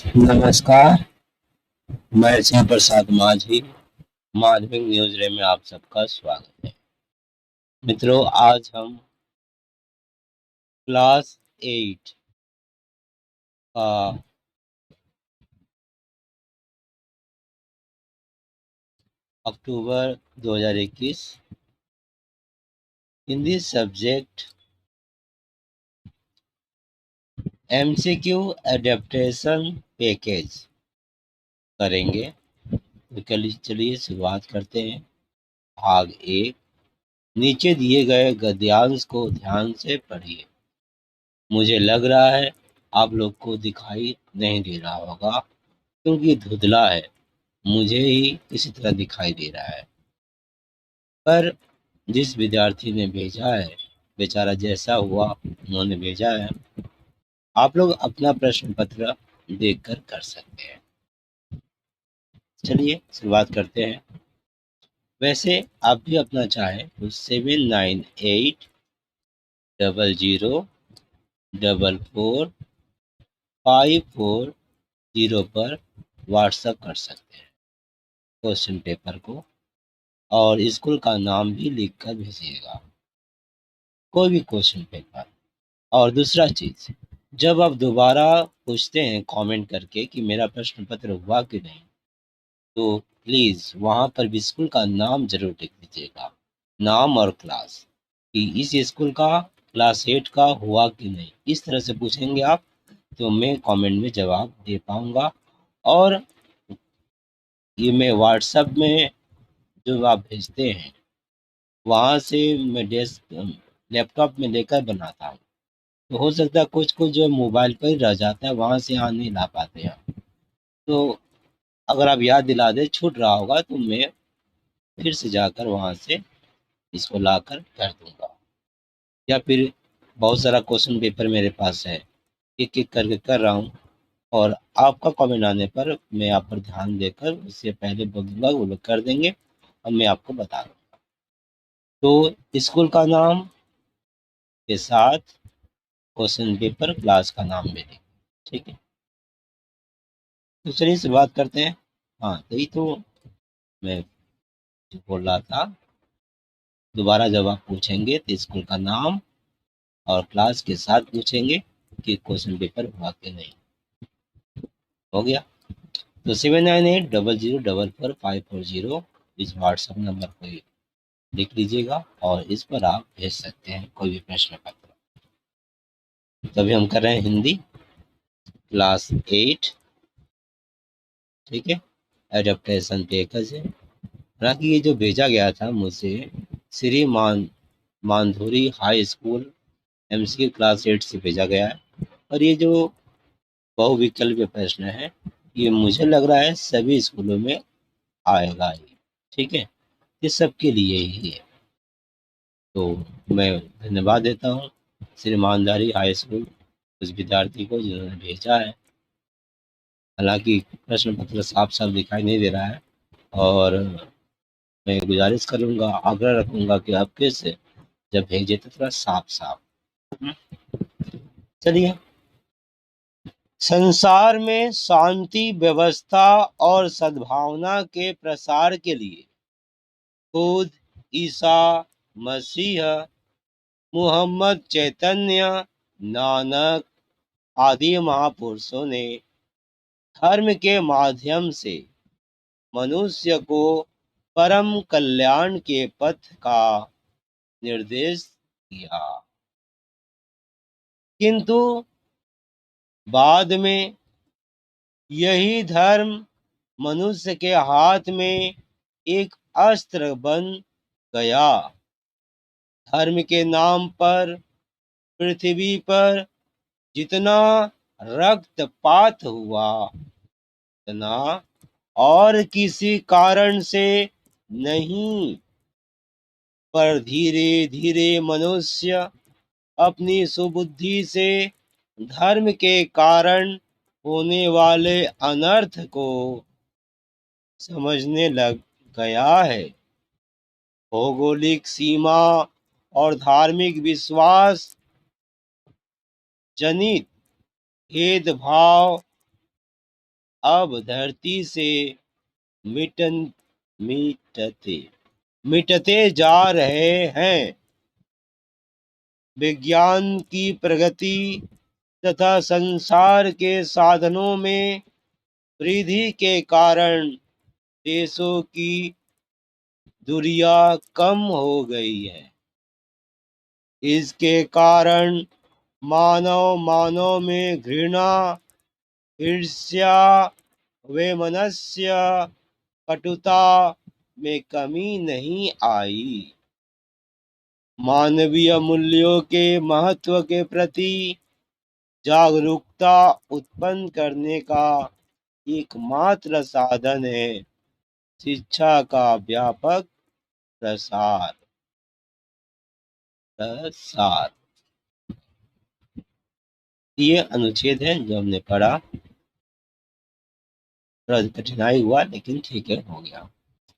नमस्कार, मैं शिव प्रसाद माझी, माधविक न्यूज रे में आप सबका स्वागत है। मित्रों, आज हम क्लास 8 का अक्टूबर 2021 Hindi subject MCQ adaptation package करेंगे। तो चलिए शुरुआत करते हैं। भाग 1। नीचे दिए गए गद्यांश को ध्यान से पढ़िए। मुझे लग रहा है आप लोग को दिखाई नहीं दे रहा होगा क्योंकि धुंधला है। मुझे ही इसी तरह दिखाई दे रहा है, पर जिस विद्यार्थी ने भेजा है बेचारा जैसा हुआ उन्होंने भेजा है। आप लोग अपना प्रश्न पत्र देखकर कर सकते हैं। चलिए शुरुआत करते हैं। वैसे आप भी अपना चाहे तो 7980445440 पर व्हाट्सएप कर सकते हैं क्वेश्चन पेपर को, और स्कूल का नाम भी लिख कर भेजिएगा, कोई भी क्वेश्चन पेपर। और दूसरा चीज, जब आप दोबारा पूछते हैं कमेंट करके कि मेरा प्रश्न पत्र हुआ कि नहीं, तो प्लीज वहां पर भी स्कूल का नाम जरूर लिख दीजिएगा, नाम और क्लास, कि इस स्कूल का क्लास 8 का हुआ कि नहीं। इस तरह से पूछेंगे आप तो मैं कमेंट में जवाब दे पाऊंगा। और ये मैं व्हाट्सएप में जो आप भेजते हैं वहाँ से मैं डेस्क लैपटॉप में लेकर बनाता हूँ, तो हो सकता है कुछ कुछ जो मोबाइल पर ही रह जाता है, वहाँ से यहाँ नहीं ला पाते हैं। तो अगर आप याद दिला दे छूट रहा होगा तो मैं फिर से जाकर वहाँ से इसको लाकर कर दूंगा। या फिर बहुत सारा क्वेश्चन पेपर मेरे पास है, एक एक करके कर रहा हूँ, और आपका कमेंट आने पर मैं आप पर ध्यान देकर उससे पहले बोलूँगा, वो लोग कर देंगे और मैं आपको बता दूँगा। तो स्कूल का नाम के साथ क्वेश्चन पेपर क्लास का नाम भी लिखें, ठीक है। तो चलिए शुरुआत करते हैं। हाँ, यही तो मैं जो बोल रहा था। दोबारा जब आप पूछेंगे तो स्कूल का नाम और क्लास के साथ पूछेंगे कि क्वेश्चन पेपर हुआ कि नहीं। हो गया। तो 7980044540 इस व्हाट्सएप नंबर को लिख लीजिएगा और इस पर आप भेज सकते हैं कोई भी प्रश्न पत्र। तभी हम कर रहे हैं हिंदी क्लास 8, ठीक है। एडेप्टेशन पैकेज है। हालांकि ये जो भेजा गया था मुझे Shri Mandhuri high school MCQ class 8 से भेजा गया है। और ये जो बहुविकल्पीय प्रश्न है ये मुझे लग रहा है सभी स्कूलों में आएगा ही, ठीक है। ये सबके लिए ही है। तो मैं धन्यवाद देता हूँ श्री मानधारी हाई स्कूल उस विद्यार्थी को जिन्होंने भेजा है। हालांकि प्रश्न पत्र साफ साफ दिखाई नहीं दे रहा है, और मैं गुजारिश करूंगा, आग्रह रखूंगा कि आपके से जब भेजे तो थोड़ा साफ साफ। चलिए। संसार में शांति व्यवस्था और सद्भावना के प्रसार के लिए खुद ईसा मसीह, मोहम्मद चैतन्य, नानक आदि महापुरुषों ने धर्म के माध्यम से मनुष्य को परम कल्याण के पथ का निर्देश दिया, किंतु बाद में यही धर्म मनुष्य के हाथ में एक अस्त्र बन गया। धर्म के नाम पर पृथ्वी पर जितना रक्तपात हुआ उतना और किसी कारण से नहीं, पर धीरे धीरे मनुष्य अपनी सुबुद्धि से धर्म के कारण होने वाले अनर्थ को समझने लग गया है। भौगोलिक सीमा और धार्मिक विश्वास जनित भेदभाव अब धरती से मिटन मिटते मिटते जा रहे हैं। विज्ञान की प्रगति तथा संसार के साधनों में वृद्धि के कारण देशों की दूरियां कम हो गई है। इसके कारण मानव मानव में घृणा, ईर्ष्या, वैमनस्य, कटुता में कमी नहीं आई। मानवीय मूल्यों के महत्व के प्रति जागरूकता उत्पन्न करने का एकमात्र साधन है शिक्षा का व्यापक प्रसार। प्रसार ये अनुच्छेद है जो हमने पढ़ा। थोड़ा कठिनाई हुआ लेकिन ठीक है, हो गया।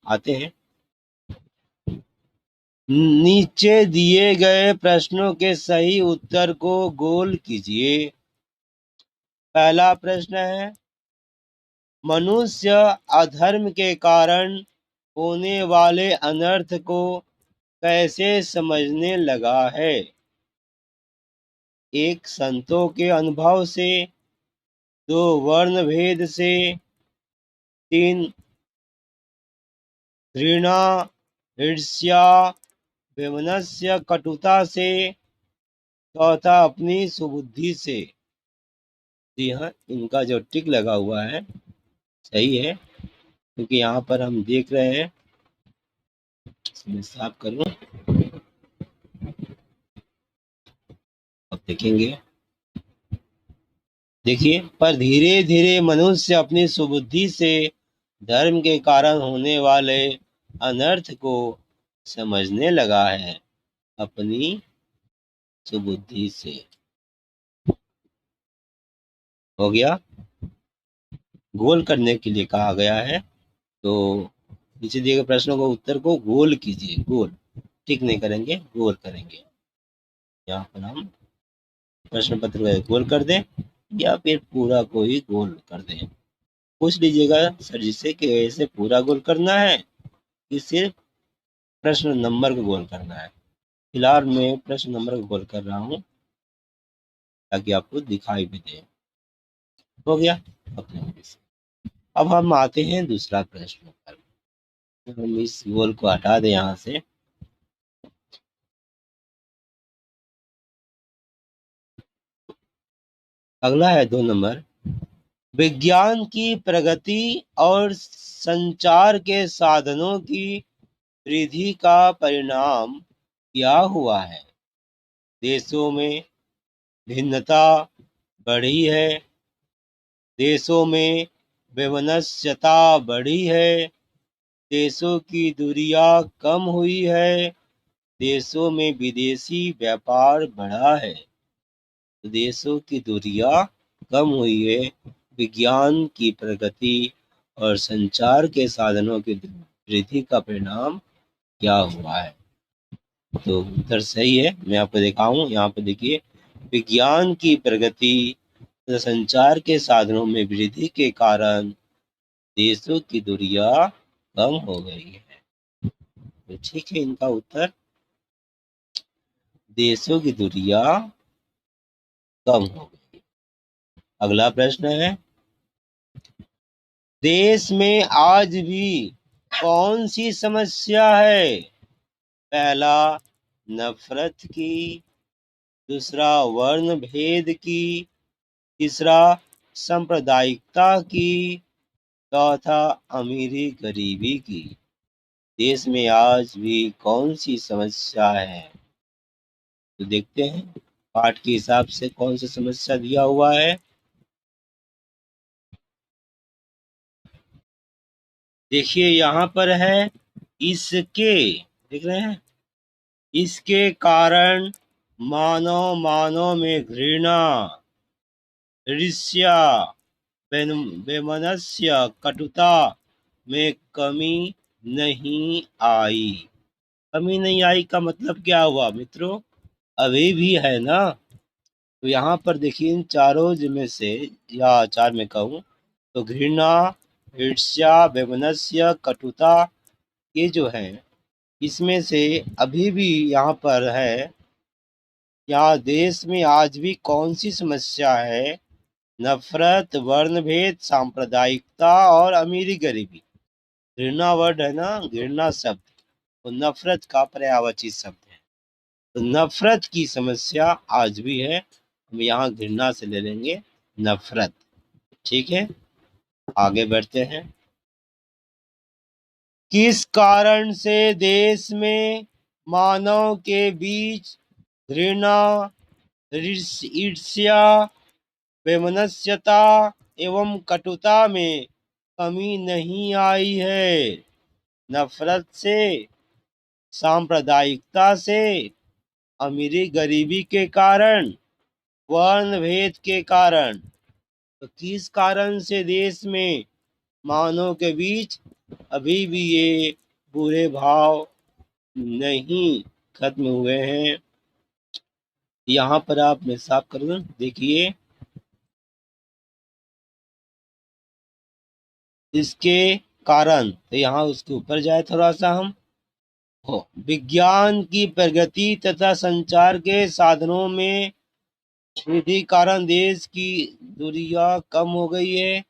आते हैं, नीचे दिए गए प्रश्नों के सही उत्तर को गोल कीजिए। पहला प्रश्न है, मनुष्य अधर्म के कारण होने वाले अनर्थ को कैसे समझने लगा है? एक, संतों के अनुभव से। दो, वर्ण भेद से। तीन, घृणा, ईर्ष्या, वैमनस्य, कटुता से। चौथा, अपनी सुबुद्धि से। जी हाँ, इनका जो टिक लगा हुआ है सही है, क्योंकि यहाँ पर हम देख रहे हैं, इसमें साफ करूँ, अब देखेंगे। देखिए, पर धीरे धीरे मनुष्य अपनी सुबुद्धि से धर्म के कारण होने वाले अनर्थ को समझने लगा है। अपनी सुबुद्धि से। हो गया। गोल करने के लिए कहा गया है, तो नीचे दिए गए प्रश्नों को उत्तर को गोल कीजिए। गोल टिक नहीं करेंगे, गोल करेंगे। यहाँ पर हम प्रश्न पत्र को गोल कर दें या फिर पूरा को ही गोल कर दें। पूछ लीजिएगा सर जी से कि ऐसे पूरा गोल करना है कि सिर्फ प्रश्न नंबर को गोल करना है। फिलहाल मैं प्रश्न नंबर को गोल कर रहा हूँ ताकि आपको दिखाई भी दे। हो गया अपने से। अब हम आते हैं दूसरा प्रश्न पर। हम इस गोल को हटा दें यहाँ से। अगला है 2 नंबर। विज्ञान की प्रगति और संचार के साधनों की वृद्धि का परिणाम क्या हुआ है? देशों में भिन्नता बढ़ी है। देशों में वैमनस्यता बढ़ी है। देशों की दूरियां कम हुई है। देशों में विदेशी व्यापार बढ़ा है। देशों की दूरियां कम हुई है। विज्ञान की प्रगति और संचार के साधनों की वृद्धि का परिणाम क्या हुआ है? तो उत्तर सही है, मैं आपको दिखाऊं। यहाँ पे देखिए, विज्ञान की प्रगति तथा संचार के साधनों में वृद्धि के कारण देशों की दूरियां कम हो गई है। तो ठीक है, इनका उत्तर देशों की दूरियां कम हो गई। अगला प्रश्न है, देश में आज भी कौन सी समस्या है? पहला, नफरत की। दूसरा, वर्ण भेद की। तीसरा, सांप्रदायिकता की। चौथा, अमीरी गरीबी की। देश में आज भी कौन सी समस्या है? तो देखते हैं पाठ के हिसाब से कौन सी समस्या दिया हुआ है। देखिए, यहाँ पर है इसके, देख रहे हैं, इसके कारण मानव मानव में घृणा, ईर्ष्या, वैमनस्य, कटुता में कमी नहीं आई। कमी नहीं आई का मतलब क्या हुआ मित्रों? अभी भी है ना। तो यहाँ पर देखिए, इन चारों में से, या चार में कहूँ, तो घृणा, ईर्ष्या, वैमनस्य, कटुता, ये जो है इसमें से अभी भी यहाँ पर है, यहाँ देश में आज भी कौन सी समस्या है? नफरत, वर्ण भेद, सांप्रदायिकता और अमीरी गरीबी। घृणा वर्ड है ना, घृणा शब्द, तो नफरत का पर्यायवाची शब्द है। तो नफरत की समस्या आज भी है, हम यहाँ घृणा से ले लेंगे नफरत। ठीक है, आगे बढ़ते हैं। किस कारण से देश में मानव के बीच घृणा, ईर्ष्या, वैमनस्यता एवं कटुता में कमी नहीं आई है? नफरत से, सांप्रदायिकता से, अमीरी गरीबी के कारण, वर्ण भेद के कारण। तो किस कारण से देश में मानव के बीच अभी भी ये बुरे भाव नहीं खत्म हुए हैं? यहाँ पर आप मैं साफ कर दूं, देखिए इसके कारण, तो यहाँ उसके ऊपर जाए थोड़ा सा हम। हो, विज्ञान की प्रगति तथा संचार के साधनों में वृद्धि कारण देश की दूरियां कम हो गई है।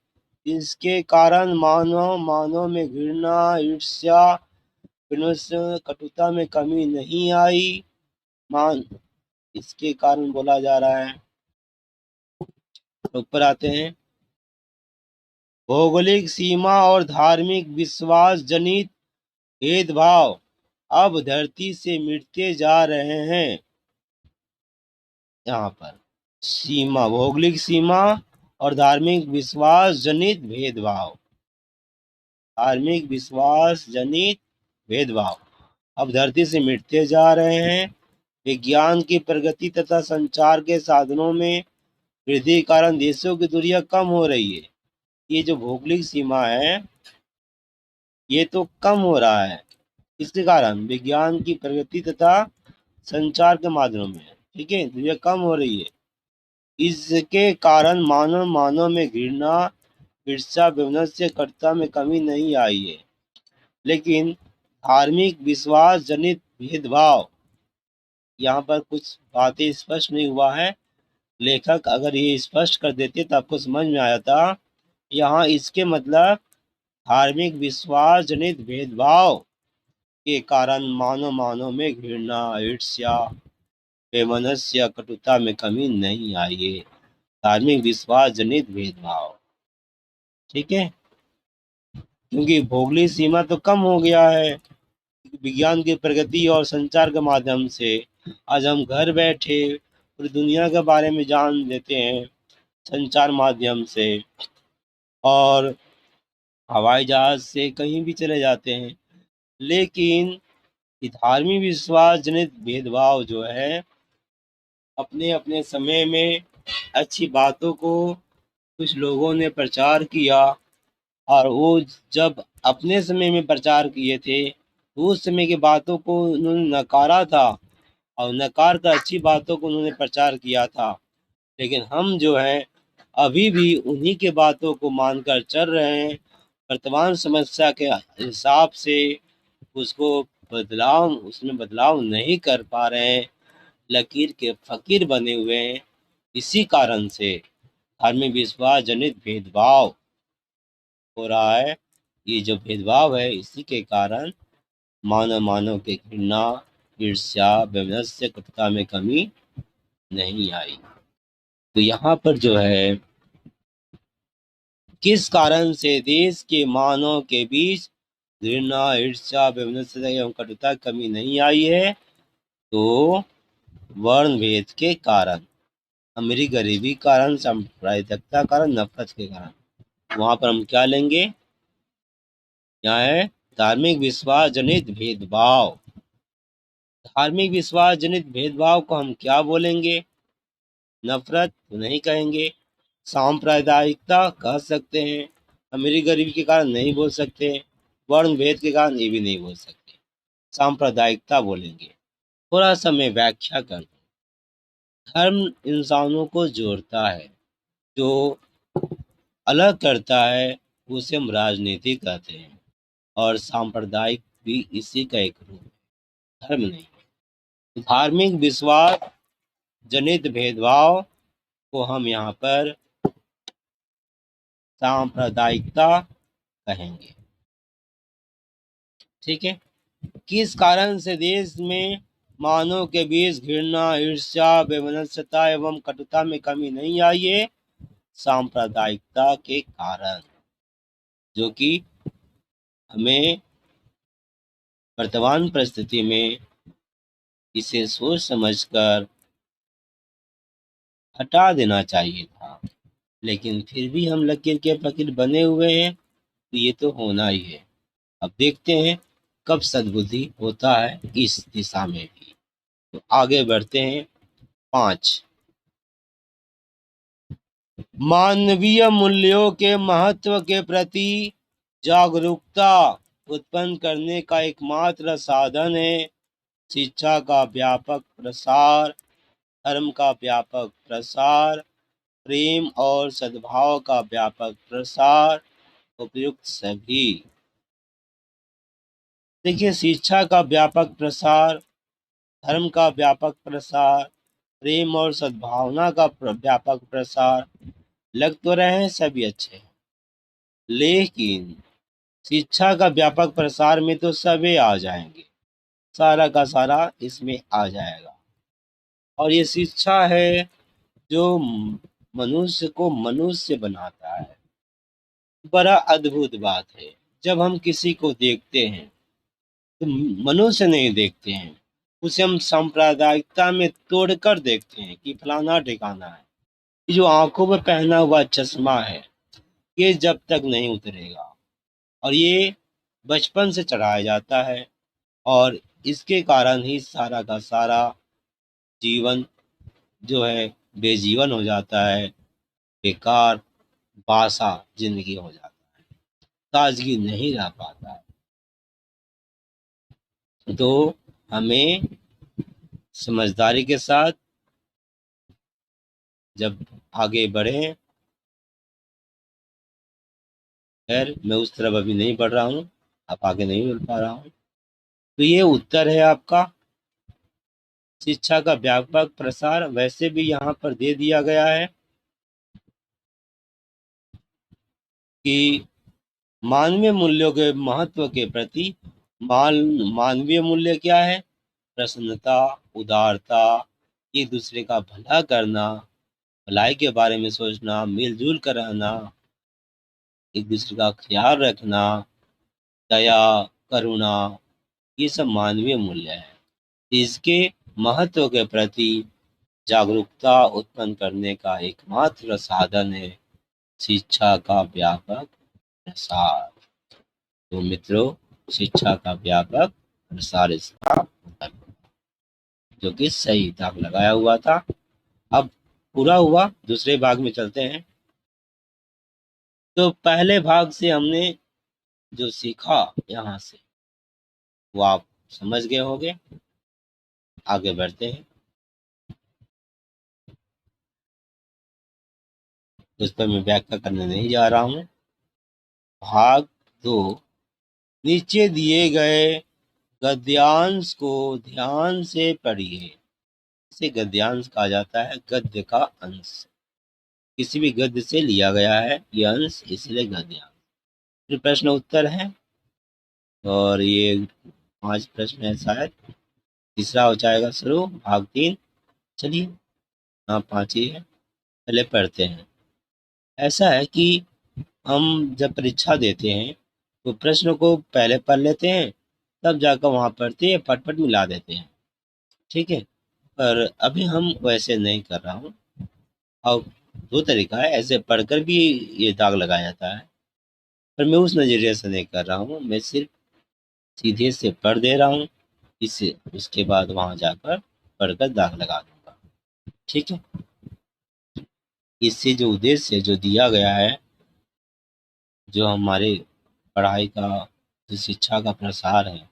इसके कारण मानव में घृणा, ईर्ष्या, विनम्र, कटुता में कमी नहीं आई। मान इसके कारण बोला जा रहा है। ऊपर आते हैं। भौगोलिक सीमा और धार्मिक विश्वास जनित भेदभाव अब धरती से मिटते जा रहे हैं। यहाँ पर सीमा, भौगोलिक सीमा और धार्मिक विश्वास जनित भेदभाव, धार्मिक विश्वास जनित भेदभाव अब धरती से मिटते जा रहे हैं। विज्ञान की प्रगति तथा संचार के साधनों में वृद्धि के कारण देशों की दूरियां कम हो रही है। ये जो भौगोलिक सीमा है ये तो कम हो रहा है, इसके कारण विज्ञान की प्रगति तथा संचार के माध्यम में, ठीक है, दूरियां कम हो रही है। इसके कारण मानव में घृणा, ईर्ष्या, वैमनस्य, कटुता में कमी नहीं आई है। लेकिन धार्मिक विश्वास जनित भेदभाव, यहाँ पर कुछ बातें स्पष्ट नहीं हुआ है। लेखक अगर ये स्पष्ट कर देते तो आपको समझ में आया था। यहाँ इसके मतलब धार्मिक विश्वास जनित भेदभाव के कारण मानव में घृणा, ईर्ष्या, वैमनस्य, कटुता में कमी नहीं आई है। धार्मिक विश्वास जनित भेदभाव, ठीक है, क्योंकि भौगोलिक सीमा तो कम हो गया है। विज्ञान की प्रगति और संचार के माध्यम से आज हम घर बैठे पूरी दुनिया के बारे में जान लेते हैं संचार माध्यम से, और हवाई जहाज से कहीं भी चले जाते हैं। लेकिन धार्मिक विश्वास जनित भेदभाव जो है, अपने अपने समय में अच्छी बातों को कुछ लोगों ने प्रचार किया, और वो जब अपने समय में प्रचार किए थे तो उस समय की बातों को उन्होंने नकारा था, और नकार कर अच्छी बातों को उन्होंने प्रचार किया था। लेकिन हम जो है अभी भी उन्हीं के बातों को मानकर चल रहे हैं। वर्तमान समस्या के हिसाब से उसको उसमें बदलाव नहीं कर पा रहे हैं, लकीर के फकीर बने हुए हैं। इसी कारण से धार्मिक विश्वास जनित भेदभाव हो रहा है। ये जो भेदभाव है इसी के कारण मानव के घृणा, ईर्ष्या, वैमनस्य, कटुता में कमी नहीं आई। तो यहाँ पर जो है किस कारण से देश के मानव के बीच घृणा, ईर्ष्या, वैमनस्य एवं कटुता कमी नहीं आई है? तो वर्ण भेद के कारण, अमीरी गरीबी कारण, सांप्रदायिकता कारण, नफरत के कारण। वहां पर हम क्या लेंगे? यहाँ है धार्मिक विश्वास जनित भेदभाव। धार्मिक विश्वास जनित भेदभाव को हम क्या बोलेंगे? नफरत तो नहीं कहेंगे, सांप्रदायिकता कह सकते हैं, अमीरी गरीबी के कारण नहीं बोल सकते, वर्ण भेद के कारण ये भी नहीं बोल सकते, सांप्रदायिकता बोलेंगे। थोड़ा सा मैं व्याख्या कर दूं। धर्म इंसानों को जोड़ता है। जो अलग करता है उसे हम राजनीति कहते हैं। और सांप्रदायिक भी इसी का एक रूप है, धर्म नहीं। धार्मिक विश्वास जनित भेदभाव को हम यहाँ पर सांप्रदायिकता कहेंगे। ठीक है। किस कारण से देश में मानव के बीच घृणा, ईर्ष्या, वैमनस्यता एवं कटुता में कमी नहीं आई है? सांप्रदायिकता के कारण, जो कि हमें वर्तमान परिस्थिति में इसे सोच समझकर हटा देना चाहिए था, लेकिन फिर भी हम लकीर के फकीर बने हुए हैं, तो ये तो होना ही है। अब देखते हैं कब सद्बुद्धि होता है इस दिशा में भी। तो आगे बढ़ते हैं। 5, मानवीय मूल्यों के महत्व के प्रति जागरूकता उत्पन्न करने का एकमात्र साधन है शिक्षा का व्यापक प्रसार, धर्म का व्यापक प्रसार, प्रेम और सद्भाव का व्यापक प्रसार। उपयुक्त सभी, देखिए, शिक्षा का व्यापक प्रसार, धर्म का व्यापक प्रसार, प्रेम और सद्भावना का व्यापक प्रसार, लग तो रहे हैं सभी अच्छे, लेकिन शिक्षा का व्यापक प्रसार में तो सभी आ जाएंगे, सारा का सारा इसमें आ जाएगा। और ये शिक्षा है जो मनुष्य को मनुष्य बनाता है। बड़ा अद्भुत बात है, जब हम किसी को देखते हैं तो मनुष्य नहीं देखते हैं, उसे हम सांप्रदायिकता में तोड़कर देखते हैं कि फलाना ठिकाना है। ये जो आंखों में पहना हुआ चश्मा है, ये जब तक नहीं उतरेगा, और ये बचपन से चढ़ाया जाता है, और इसके कारण ही सारा का सारा जीवन जो है बेजीवन हो जाता है, बेकार बासा जिंदगी हो जाता है, ताजगी नहीं रह पाता है। तो हमें समझदारी के साथ जब आगे बढ़े, खैर मैं उस तरफ अभी नहीं बढ़ रहा हूँ, अब आगे नहीं बढ़ पा रहा हूँ। तो ये उत्तर है आपका, शिक्षा का व्यापक प्रसार। वैसे भी यहाँ पर दे दिया गया है कि मानवीय मूल्यों के महत्व के प्रति, मानवीय मूल्य क्या है? प्रसन्नता, उदारता, एक दूसरे का भला करना, भलाई के बारे में सोचना, मिलजुल कर रहना, एक दूसरे का ख्याल रखना, दया, करुणा, ये सब मानवीय मूल्य है। इसके महत्व के प्रति जागरूकता उत्पन्न करने का एकमात्र साधन है शिक्षा का व्यापक प्रसार। तो मित्रों, शिक्षा का व्यापक प्रसार इसका उत्तर, जो कि सही दाग लगाया हुआ था। अब पूरा हुआ, दूसरे भाग में चलते हैं। तो पहले भाग से हमने जो सीखा यहाँ से, वो आप समझ गए होंगे। आगे बढ़ते हैं, उस पर मैं व्याख्या करने नहीं जा रहा हूँ। भाग 2, नीचे दिए गए गद्यांश को ध्यान से पढ़िए। इसे गद्यांश कहा जाता है, गद्य का अंश, किसी भी गद्य से लिया गया है ये अंश, इसलिए गद्यांश। फिर प्रश्न उत्तर है, और ये 5 प्रश्न है शायद, तीसरा हो जाएगा शुरू, भाग 3। चलिए, हाँ 5 ही है, पहले पढ़ते हैं। ऐसा है कि हम जब परीक्षा देते हैं तो प्रश्न को पहले पढ़ लेते हैं, तब जाकर वहाँ पढ़ते हैं, फटफट मिला देते हैं। ठीक है, पर अभी हम वैसे नहीं कर रहा हूँ। अब 2 तरीका है, ऐसे पढ़कर भी ये दाग लगाया जाता है, पर मैं उस नज़रिए से नहीं कर रहा हूँ, मैं सिर्फ सीधे से पढ़ दे रहा हूँ, इससे उसके बाद वहाँ जाकर पढ़कर दाग लगा दूंगा। ठीक है, इससे जो उद्देश्य जो दिया गया है, जो हमारे पढ़ाई का, जो शिक्षा का प्रसार है,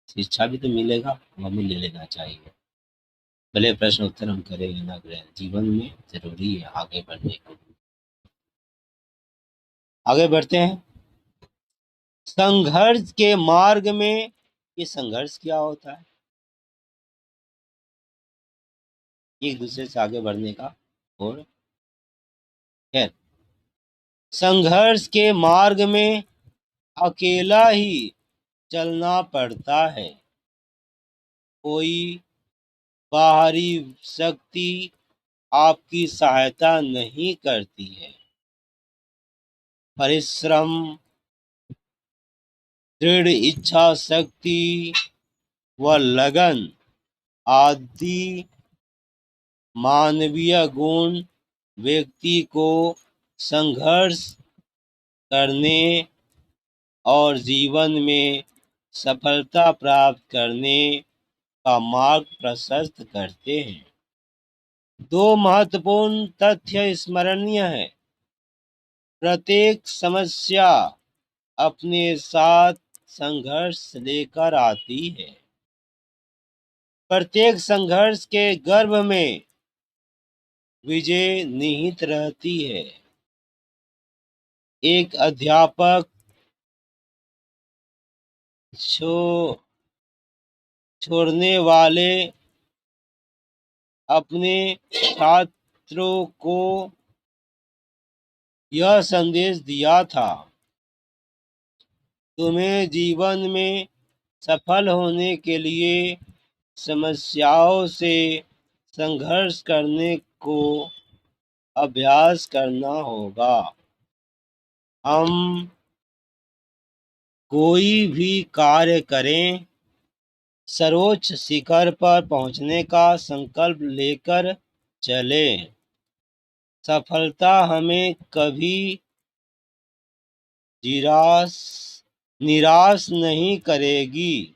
शिक्षा भी तो मिलेगा, वो हमें ले लेना चाहिए। भले प्रश्न उत्तर हम करें या ना करें, जीवन में जरूरी है आगे बढ़ने के लिए। आगे बढ़ते हैं। संघर्ष के मार्ग में, ये संघर्ष क्या होता है? एक दूसरे से आगे बढ़ने का। और खैर, संघर्ष के मार्ग में अकेला ही चलना पड़ता है। कोई बाहरी शक्ति आपकी सहायता नहीं करती है। परिश्रम, दृढ़ इच्छा शक्ति व लगन आदि मानवीय गुण व्यक्ति को संघर्ष करने और जीवन में सफलता प्राप्त करने का मार्ग प्रशस्त करते हैं। दो महत्वपूर्ण तथ्य स्मरणीय है। प्रत्येक समस्या अपने साथ संघर्ष लेकर आती है। प्रत्येक संघर्ष के गर्भ में विजय निहित रहती है। एक अध्यापक छोड़ने वाले अपने छात्रों को यह संदेश दिया था, तुम्हें जीवन में सफल होने के लिए समस्याओं से संघर्ष करने को अभ्यास करना होगा। हम कोई भी कार्य करें, सर्वोच्च शिखर पर पहुंचने का संकल्प लेकर चलें। सफलता हमें कभी निराश नहीं करेगी।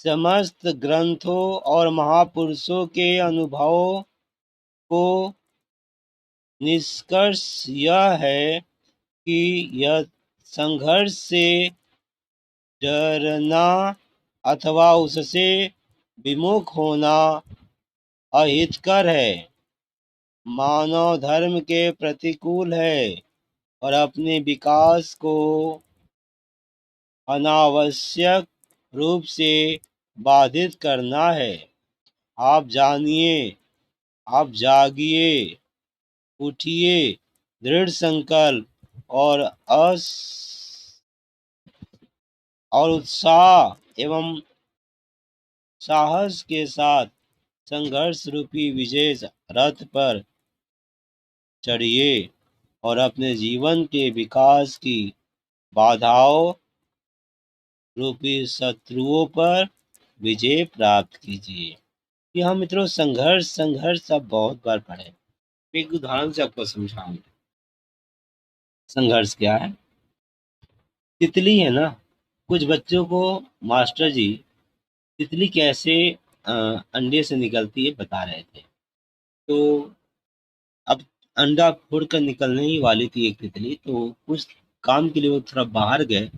समस्त ग्रंथों और महापुरुषों के अनुभवों को निष्कर्ष यह है कि यह संघर्ष से डरना अथवा उससे विमुख होना अहितकर है, मानव धर्म के प्रतिकूल है और अपने विकास को अनावश्यक रूप से बाधित करना है। आप जानिए, आप जागिए, उठिए, दृढ़ संकल्प और उत्साह एवं साहस के साथ संघर्ष रूपी विजय रथ पर चढ़िए और अपने जीवन के विकास की बाधाओं रूपी शत्रुओं पर विजय प्राप्त कीजिए। यहाँ मित्रों संघर्ष संघर्ष आप बहुत बार पढ़े। एक उदाहरण से आपको समझाऊंगा संघर्ष क्या है। तितली है ना, कुछ बच्चों को मास्टर जी तितली कैसे अंडे से निकलती है बता रहे थे। तो अब अंडा फोड़ कर निकलने ही वाली थी एक तितली, तो कुछ काम के लिए वो थोड़ा बाहर गए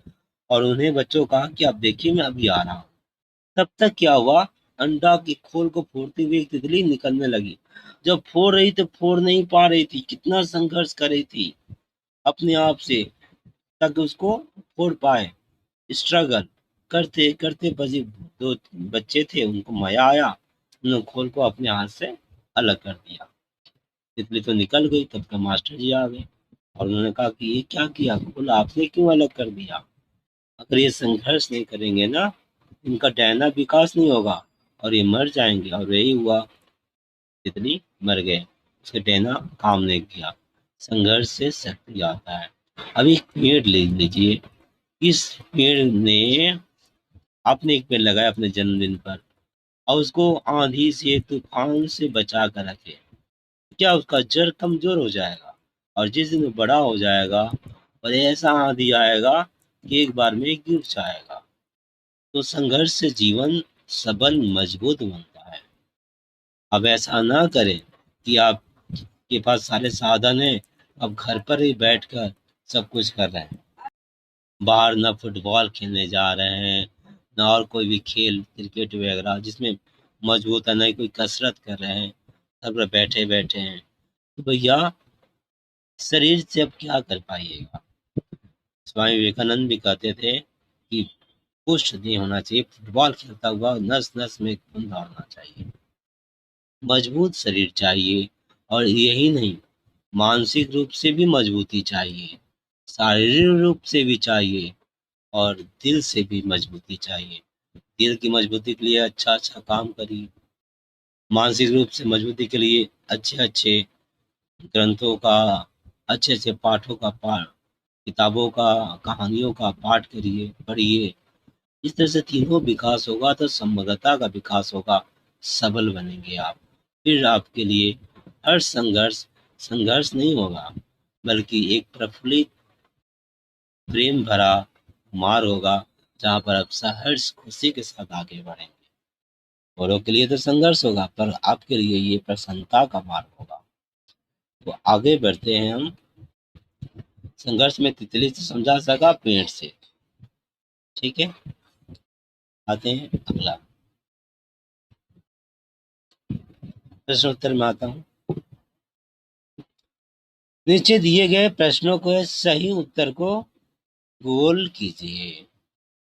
और उन्हें बच्चों कहा कि आप देखिए मैं अभी आ रहा हूँ। तब तक क्या हुआ, अंडा के खोल को फोड़ते हुए एक तितली निकलने लगी। जब फोड़ रही तो फोड़ नहीं पा रही थी, कितना संघर्ष कर रही थी अपने आप से ताकि उसको फोड़ पाए। स्ट्रगल करते करते बजे दो बच्चे थे, उनको मजा आया, उन्होंने खोल को अपने हाथ से अलग कर दिया। तितली तो निकल गई। तब तक मास्टर जी आ गए और उन्होंने कहा कि ये क्या किया, खोल आपने क्यों अलग कर दिया। अगर ये संघर्ष नहीं करेंगे ना, इनका डैना विकास नहीं होगा और ये मर जाएंगे। और यही हुआ, तितली मर गए, उसका डैना काम नहीं किया। संघर्ष से शक्ति आता है। अब एक पेड़ ले लीजिए, इस पेड़ ने आपने एक पेड़ लगाया अपने जन्मदिन पर और उसको आंधी से तूफान से बचा कर रखे, क्या उसका जड़ कमजोर हो जाएगा और जिस दिन वो बड़ा हो जाएगा और ऐसा आंधी आएगा कि एक बार में गिर जाएगा। तो संघर्ष से जीवन सबल मजबूत बनता है। अब ऐसा ना करें कि आपके पास सारे साधन हैं, अब घर पर ही बैठकर सब कुछ कर रहे हैं, बाहर ना फुटबॉल खेलने जा रहे हैं ना और कोई भी खेल क्रिकेट वगैरह जिसमें मजबूत है, ना ही कोई कसरत कर रहे हैं, सब लोग बैठे बैठे हैं। तो भैया शरीर से अब क्या कर पाइएगा। स्वामी विवेकानंद भी कहते थे कि पुष्ट नहीं होना चाहिए, फुटबॉल खेलता हुआ नस नस में खून दौड़ना चाहिए, मजबूत शरीर चाहिए। और यही नहीं, मानसिक रूप से भी मजबूती चाहिए, शारीरिक रूप से भी चाहिए, और दिल से भी मजबूती चाहिए। दिल की मजबूती के लिए अच्छा अच्छा काम करिए, मानसिक रूप से मजबूती के लिए अच्छे अच्छे ग्रंथों का, अच्छे अच्छे पाठों का पाठ, किताबों का, कहानियों का पाठ करिए, पढ़िए। इस तरह से तीनों विकास होगा तो समग्रता का विकास होगा, सबल बनेंगे आप। फिर आपके लिए हर संघर्ष संघर्ष नहीं होगा, बल्कि एक प्रफुल्लित प्रेम भरा मार्ग होगा, जहाँ पर आप सहर्ष खुशी के साथ आगे बढ़ेंगे। औरों के लिए तो संघर्ष होगा, पर आपके लिए ये प्रसन्नता का मार्ग होगा। तो आगे बढ़ते हैं हम। संघर्ष में तितली से समझा सका पेड़ से। ठीक है, आते हैं अगला प्रश्न उत्तर में आता हूँ। नीचे दिए गए प्रश्नों को सही उत्तर को गोल कीजिए।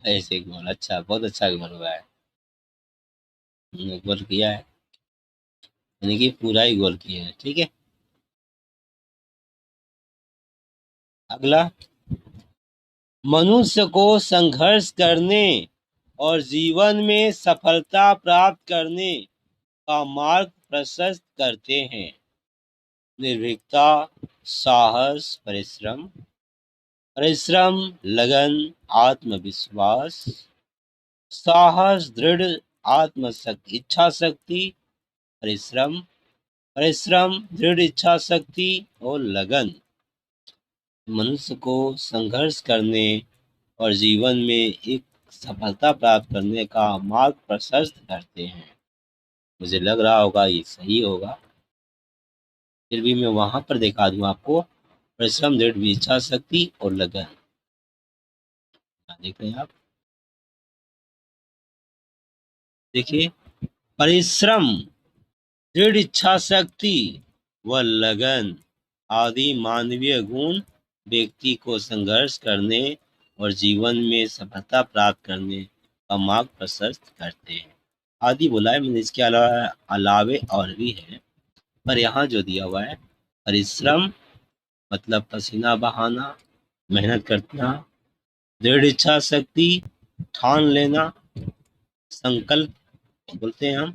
ऐसे गोल, अच्छा, बहुत अच्छा गोल हुआ है। गोल किया है, यानी कि पूरा ही गोल किया है। ठीक है, अगला, मनुष्य को संघर्ष करने और जीवन में सफलता प्राप्त करने का मार्ग प्रशस्त करते हैं। निर्भीकता, साहस, परिश्रम, परिश्रम, लगन, आत्मविश्वास, साहस, दृढ़ आत्मशक्ति, इच्छा शक्ति, परिश्रम, परिश्रम, दृढ़ इच्छा शक्ति और लगन मनुष्य को संघर्ष करने और जीवन में एक सफलता प्राप्त करने का मार्ग प्रशस्त करते हैं। मुझे लग रहा होगा ये सही होगा, फिर भी मैं वहां पर दिखा दूं आपको। परिश्रम, दृढ़ इच्छा शक्ति और लगन, देख रहे हैं आप। देखिए, परिश्रम, दृढ़ इच्छा शक्ति व लगन आदि मानवीय गुण व्यक्ति को संघर्ष करने और जीवन में सफलता प्राप्त करने का मार्ग प्रशस्त करते हैं। आदि बोला है मैंने, इसके अलावे और भी है, पर यहाँ जो दिया हुआ है, परिश्रम मतलब पसीना बहाना, मेहनत करना, दृढ़ इच्छा शक्ति, ठान लेना, संकल्प बोलते हैं हम,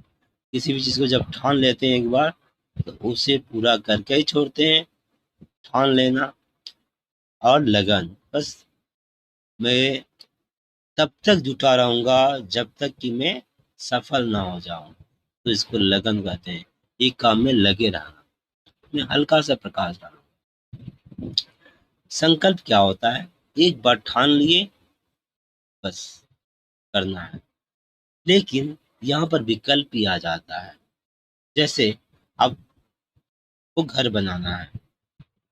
किसी भी चीज को जब ठान लेते हैं एक बार, तो उसे पूरा करके ही छोड़ते हैं, ठान लेना। और लगन, बस मैं तब तक जुटा रहूंगा जब तक कि मैं सफल ना हो जाऊं, तो इसको लगन कहते हैं। एक काम में लगे रहना, मैं हल्का सा प्रकाश डालूं। संकल्प क्या होता है? एक बार ठान लिए, बस करना है। लेकिन यहाँ पर विकल्प भी आ जाता है। जैसे आपको घर बनाना है,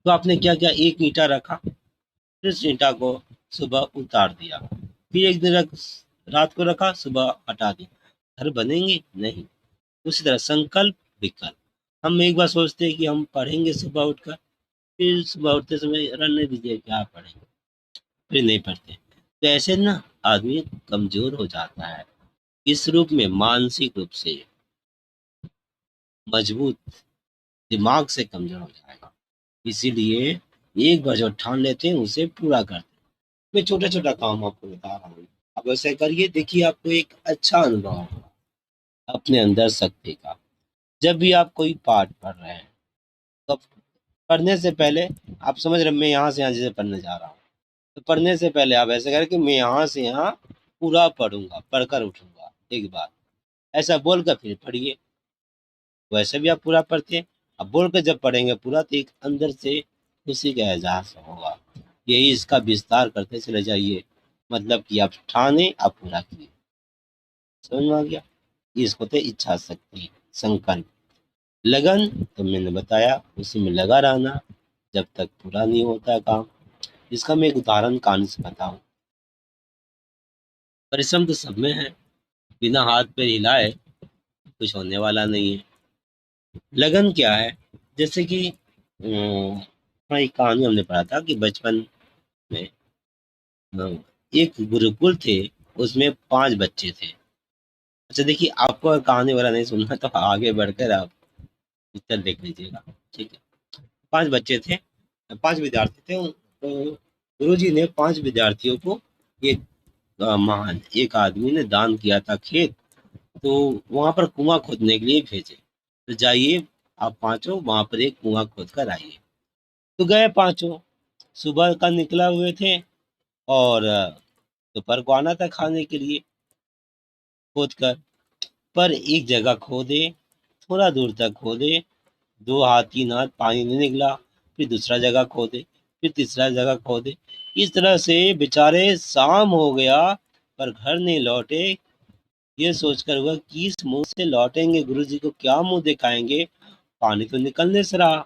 तो आपने क्या किया, एक ईंटा रखा, फिर उस ईंटा को सुबह उतार दिया, फिर एक दिन रात को रखा, सुबह हटा दिया। घर बनेंगे नहीं। उसी तरह संकल्प, विकल्प, हम एक बार सोचते हैं कि हम पढ़ेंगे सुबह उठकर, फिर सुबह उठते समय रहने दीजिए, क्या पढ़ेंगे, फिर नहीं पढ़ते। तो ऐसे ना आदमी कमजोर हो जाता है, इस रूप में मानसिक रूप से मजबूत, दिमाग से कमजोर हो जाएगा। इसीलिए एक बार जो ठान लेते हैं उसे पूरा करते हैं। मैं छोटा छोटा काम आपको बता रहा हूँ, आप ऐसे करिए, देखिए आपको एक अच्छा अनुभव होगा अपने अंदर शक्ति का। जब भी आप कोई पाठ पढ़ रहे हैं, तो पढ़ने से पहले आप समझ रहे हैं, मैं यहाँ से यहाँ जैसे पढ़ने जा रहा हूँ, तो पढ़ने से पहले आप ऐसे करें कि मैं यहाँ से यहाँ पूरा पढ़ूंगा, पढ़कर उठूंगा एक बार, ऐसा बोलकर फिर पढ़िए। वैसे भी आप पूरा पढ़ते हैं, अब बोल कर जब पढ़ेंगे पूरा, तो एक अंदर से खुशी का एहसास होगा। यही इसका विस्तार करते चले जाइए, मतलब कि आप ठाने, आप पूरा किए। समझ में आ गया? इसको तो इच्छा शक्ति, संकल्प। लगन तो मैंने बताया, उसी में लगा रहना जब तक पूरा नहीं होता काम। इसका मैं एक उदाहरण कहानी से बताऊं। परिश्रम तो सब में है, बिना हाथ पैर हिलाए कुछ होने वाला नहीं है। लगन क्या है? जैसे कि हाँ, एक कहानी हमने पढ़ा था कि बचपन में एक गुरुकुल थे, उसमें 5 बच्चे थे। अच्छा देखिए, आपको अगर कहानी वाला नहीं सुनना तो आगे बढ़कर आप पिक्चर देख लीजिएगा, ठीक है। 5 बच्चे थे, 5 विद्यार्थी थे। तो गुरुजी ने 5 विद्यार्थियों को एक महान एक आदमी ने दान किया था खेत, तो वहाँ पर कुआँ खोदने के लिए भेजे। तो जाइए आप पाँचों वहाँ पर एक कुआँ खोद कर आइए। तो गए पाँचों, सुबह का निकला हुए थे और दोपहर को आना था खाने के लिए खोद कर। पर एक जगह खोदे, थोड़ा दूर तक खोदे, 2 हाथ 3 हाथ पानी नहीं निकला। फिर दूसरा जगह खोदे, फिर तीसरा जगह खोदे। इस तरह से बेचारे शाम हो गया पर घर नहीं लौटे। ये सोचकर वह किस मुंह से लौटेंगे, गुरुजी को क्या मुंह दिखाएंगे, पानी तो निकलने से रहा।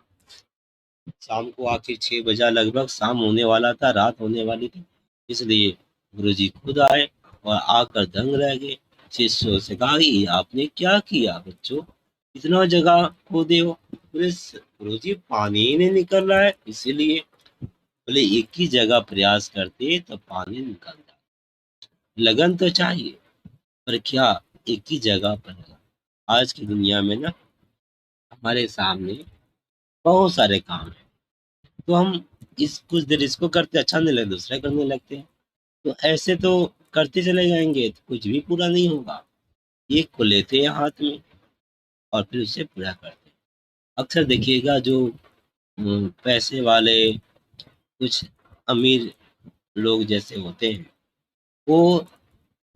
शाम को आखिर 6 बजा लगभग, शाम होने वाला था, रात होने वाली थी। इसलिए गुरुजी खुद आए और आकर दंग रह गए। शिष्यों से कहा, ये आपने क्या किया बच्चों, इतना जगह खोदे हो? बोले, गुरुजी पानी ही नहीं निकल रहा है इसीलिए। बोले, एक ही जगह प्रयास करते तो पानी निकलता। लगन तो चाहिए, पर क्या एक ही जगह पर लगन? आज की दुनिया में ना हमारे सामने बहुत सारे काम हैं, तो हम इस कुछ देर इसको करते अच्छा नहीं लगता, दूसरा करने लगते हैं। तो ऐसे तो करते चले जाएंगे तो कुछ भी पूरा नहीं होगा। एक को लेते हैं हाथ में और फिर उसे पूरा करते हैं। अक्सर देखिएगा जो पैसे वाले कुछ अमीर लोग जैसे होते हैं, वो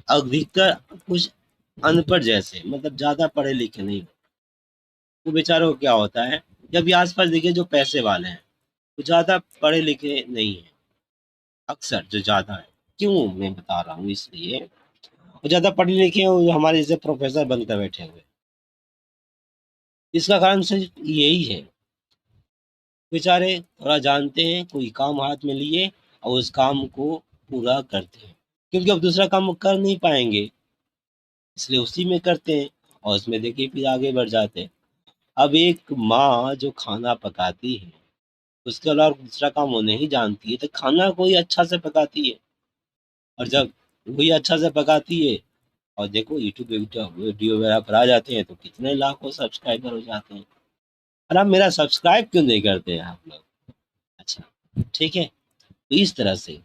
अधिकतर कुछ अनपढ़ जैसे, मतलब ज्यादा पढ़े लिखे नहीं। वो बेचारों को क्या होता है, जब भी आसपास देखिए जो पैसे वाले हैं वो ज्यादा पढ़े लिखे नहीं है। अक्सर जो ज्यादा है, क्यों मैं बता रहा हूँ, इसलिए वो ज्यादा पढ़े लिखे हैं, वो हमारे जैसे प्रोफेसर बनकर बैठे हुए। इसका कारण सिर्फ यही है, बेचारे थोड़ा जानते हैं, कोई काम हाथ में लिए और उस काम को पूरा करते हैं, क्योंकि अब दूसरा काम वो कर नहीं पाएंगे, इसलिए उसी में करते हैं और उसमें देखिए फिर आगे बढ़ जाते हैं। अब एक माँ जो खाना पकाती है, उसके अलावा दूसरा काम वो नहीं जानती है, तो खाना कोई अच्छा से पकाती है। और जब वही अच्छा से पकाती है और देखो यूट्यूब वीडियो वगैरह पर आ जाते हैं तो कितने लाखों सब्सक्राइबर हो जाते हैं। और आप मेरा सब्सक्राइब क्यों नहीं करते हैं आप लोग? अच्छा, ठीक है। तो इस तरह से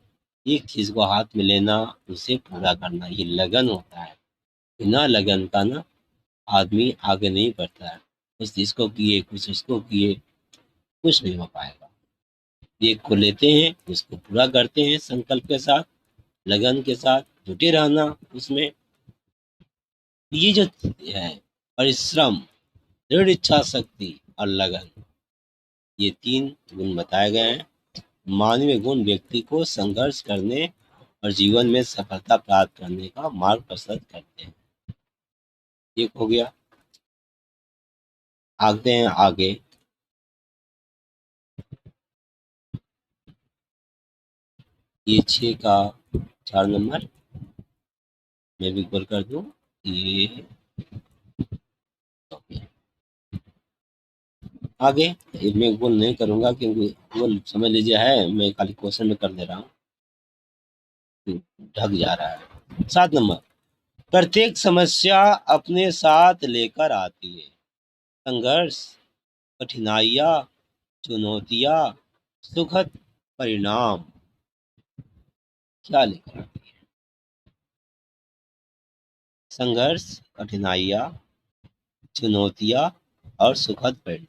एक चीज को हाथ में लेना, उसे पूरा करना, ये लगन होता है। बिना लगन का ना आदमी आगे नहीं बढ़ता है। कुछ इसको किए, कुछ उसको किए, कुछ नहीं हो पाएगा। एक को लेते हैं, उसको पूरा करते हैं संकल्प के साथ, लगन के साथ जुटे रहना उसमें। ये जो है परिश्रम, दृढ़ इच्छा शक्ति और लगन, ये 3 गुण बताए गए हैं। मानवीय गुण व्यक्ति को संघर्ष करने और जीवन में सफलता प्राप्त करने का मार्ग प्रशस्त करते हैं। एक हो गया। आगे हैं आगे। ये 6 का 4 नंबर मैं भी गोल कर दूं। ये हो गया। आगे ये मैं गोल नहीं करूंगा क्योंकि गोल समझ लीजिए है, मैं खाली क्वेश्चन में कर दे रहा हूँ, ढक जा रहा है। 7 नंबर, प्रत्येक समस्या अपने साथ लेकर आती है संघर्ष, कठिनाइयाँ, चुनौतियाँ, सुखद परिणाम। क्या लेकर आती है? संघर्ष, कठिनाइयाँ, चुनौतियाँ और सुखद परिणाम।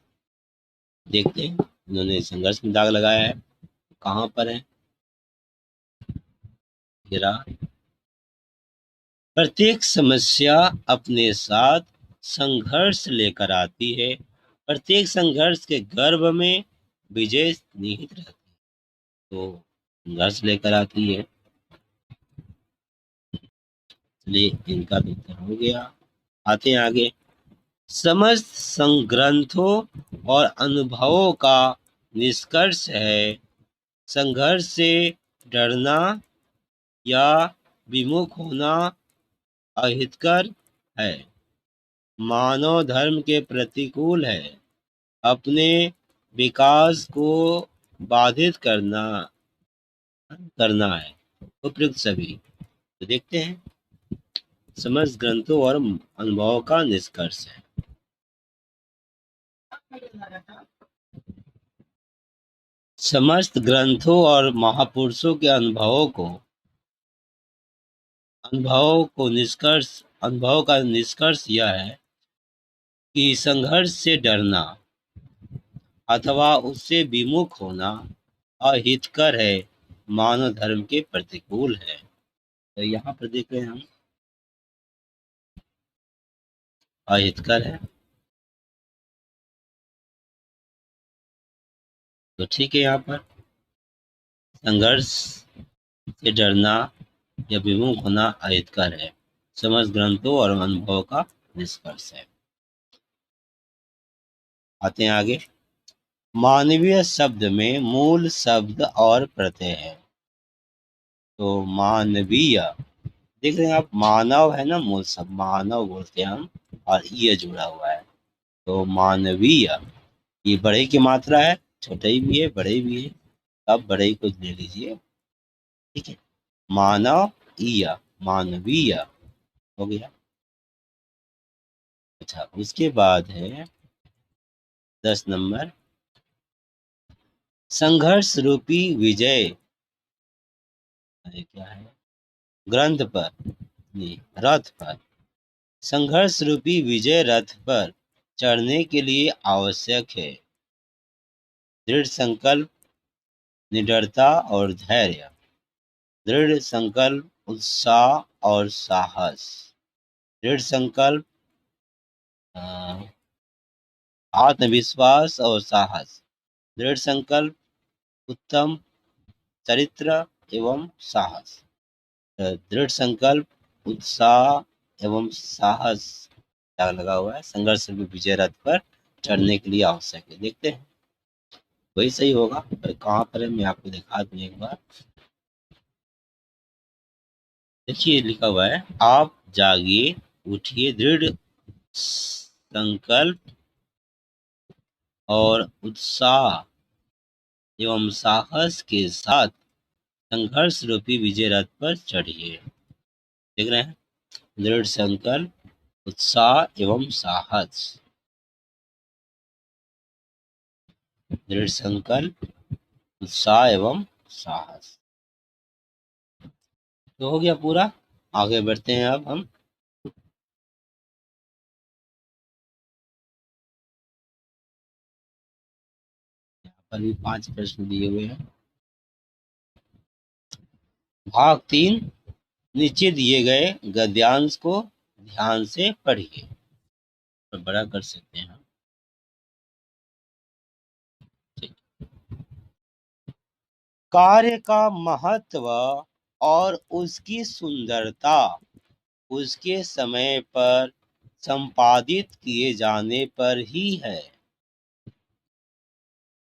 देखते हैं, उन्होंने संघर्ष में दाग लगाया है, कहाँ पर है? ये रहा। प्रत्येक समस्या अपने साथ संघर्ष लेकर आती है, प्रत्येक संघर्ष के गर्भ में विजय निहित रहती है। तो संघर्ष लेकर आती है, इसलिए इनका भी उत्तर हो गया। आते हैं आगे। समस्त संग्रंथों और अनुभवों का निष्कर्ष है, संघर्ष से डरना या विमुख होना अहितकर है, मानव धर्म के प्रतिकूल है, अपने विकास को बाधित करना करना है। उपयुक्त सभी। तो देखते हैं, समस्त ग्रंथों और अनुभवों का निष्कर्ष है। समस्त ग्रंथों और महापुरुषों के अनुभव का निष्कर्ष यह है कि संघर्ष से डरना अथवा उससे विमुख होना अहितकर है, मानव धर्म के प्रतिकूल है। तो यहाँ पर देख रहे हैं हम, अहितकर है। तो ठीक है, यहाँ पर संघर्ष से डरना या विमुख होना अहितकर है, समस्त ग्रंथों और अनुभव का निष्कर्ष है। आते हैं आगे। मानवीय शब्द में मूल शब्द और प्रत्यय है। तो मानवीय, देख रहे हैं आप, मानव है ना, मूल शब्द मानव बोलते हैं हम, और ये जुड़ा हुआ है। तो मानवीय, ये बड़े की मात्रा है, छोटे भी है बड़े भी है, अब बड़े को ले लीजिए। ठीक है, मानव ईय, मानवीय हो गया। अच्छा, उसके बाद है 10 नंबर, संघर्ष रूपी विजय। अरे क्या है, ग्रंथ पर नहीं, रथ पर। संघर्ष रूपी विजय रथ पर चढ़ने के लिए आवश्यक है दृढ़ संकल्प, निडरता और धैर्य। दृढ़ संकल्प, उत्साह और साहस। दृढ़ संकल्प, आत्मविश्वास और साहस। दृढ़ संकल्प, उत्तम चरित्र एवं साहस। दृढ़ संकल्प, उत्साह एवं साहस क्या लगा हुआ है, संघर्ष में विजय रथ पर चढ़ने के लिए आवश्यक है। देखते हैं वही सही होगा, पर कहाँ पर है मैं आपको दिखा दूं एक बार। देखिए लिखा हुआ है, आप जागिए, उठिए, दृढ़ संकल्प और उत्साह एवं साहस के साथ संघर्ष रूपी विजय रथ पर चढ़िए। देख रहे हैं, दृढ़ संकल्प, उत्साह एवं साहस। दृढ़ संकल्प, उत्साह एवं साहस। तो हो गया पूरा। आगे बढ़ते हैं अब हम। यहाँ पर भी 5 प्रश्न दिए हुए हैं। भाग 3, नीचे दिए गए गद्यांश को ध्यान से पढ़िए। तो बड़ा कर सकते हैं हम। ठीक। कार्य का महत्व और उसकी सुंदरता उसके समय पर संपादित किए जाने पर ही है।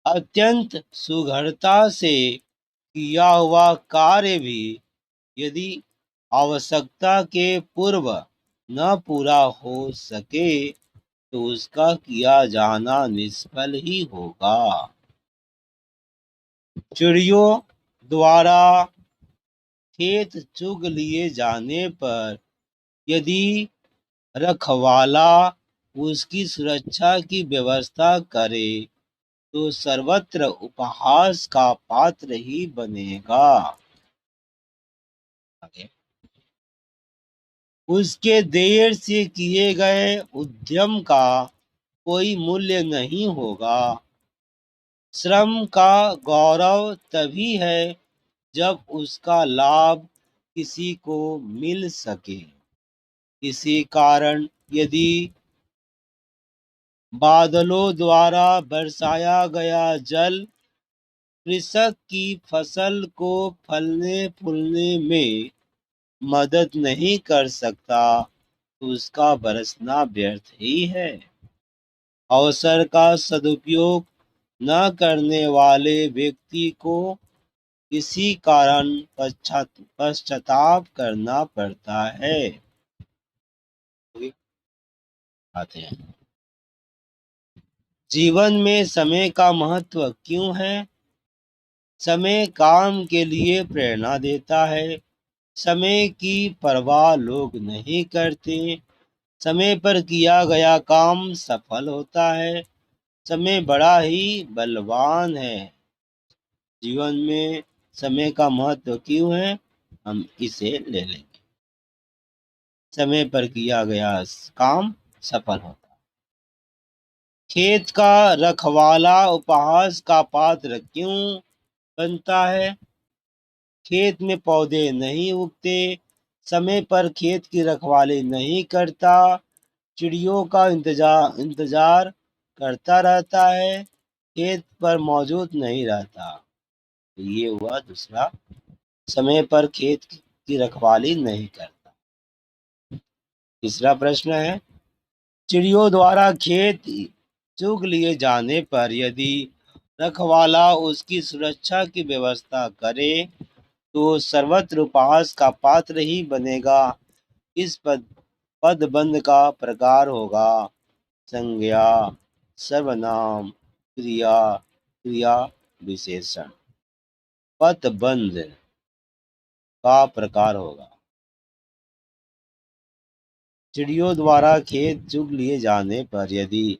अत्यंत सुघड़ता से किया हुआ कार्य भी यदि आवश्यकता के पूर्व न पूरा हो सके तो उसका किया जाना निष्फल ही होगा। चिड़ियों द्वारा खेत चुग लिए जाने पर यदि रखवाला उसकी सुरक्षा की व्यवस्था करे तो सर्वत्र उपहास का पात्र ही बनेगा। उसके देर से किए गए उद्यम का कोई मूल्य नहीं होगा। श्रम का गौरव तभी है जब उसका लाभ किसी को मिल सके। इसी कारण यदि बादलों द्वारा बरसाया गया जल कृषक की फसल को फलने फूलने में मदद नहीं कर सकता तो उसका बरसना व्यर्थ ही है। अवसर का सदुपयोग न करने वाले व्यक्ति को इसी कारण पश्चाताप करना पड़ता है। आते हैं, जीवन में समय का महत्व क्यों है? समय काम के लिए प्रेरणा देता है। समय की परवाह लोग नहीं करते। समय पर किया गया काम सफल होता है। समय बड़ा ही बलवान है। जीवन में समय का महत्व क्यों है, हम इसे ले लेंगे। समय पर किया गया काम सफल होता है। खेत का रखवाला उपहास का पात्र क्यों बनता है? खेत में पौधे नहीं उगते। समय पर खेत की रखवाली नहीं करता। चिड़ियों का इंतजार करता रहता है। खेत पर मौजूद नहीं रहता। तो ये हुआ दूसरा, समय पर खेत की रखवाली नहीं करता। तीसरा प्रश्न है, चिड़ियों द्वारा खेत चुग लिए जाने पर यदि रखवाला उसकी सुरक्षा की व्यवस्था करे तो सर्वत्र उपहास का पात्र ही बनेगा। इस पदबंध का प्रकार होगा संज्ञा, सर्वनाम, क्रिया, क्रिया विशेषण। पदबंध का प्रकार होगा, चिड़ियों द्वारा खेत चुग लिए जाने पर यदि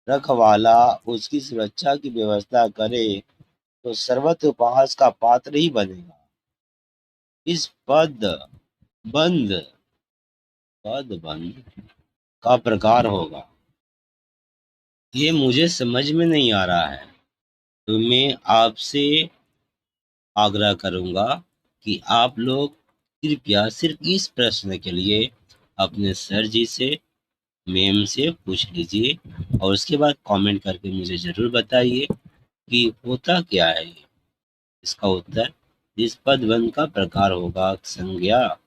रखवाला उसकी सुरक्षा की व्यवस्था करे तो सर्वत्र उपहास का पात्र ही बनेगा। इस बंद पदबंध का प्रकार होगा, ये मुझे समझ में नहीं आ रहा है, तो मैं आपसे आग्रह करूंगा कि आप लोग कृपया सिर्फ इस प्रश्न के लिए अपने सर जी से, मैम से पूछ लीजिए और उसके बाद कमेंट करके मुझे ज़रूर बताइए कि होता क्या है ये। इसका उत्तर इस पदबंध का प्रकार होगा संज्ञा,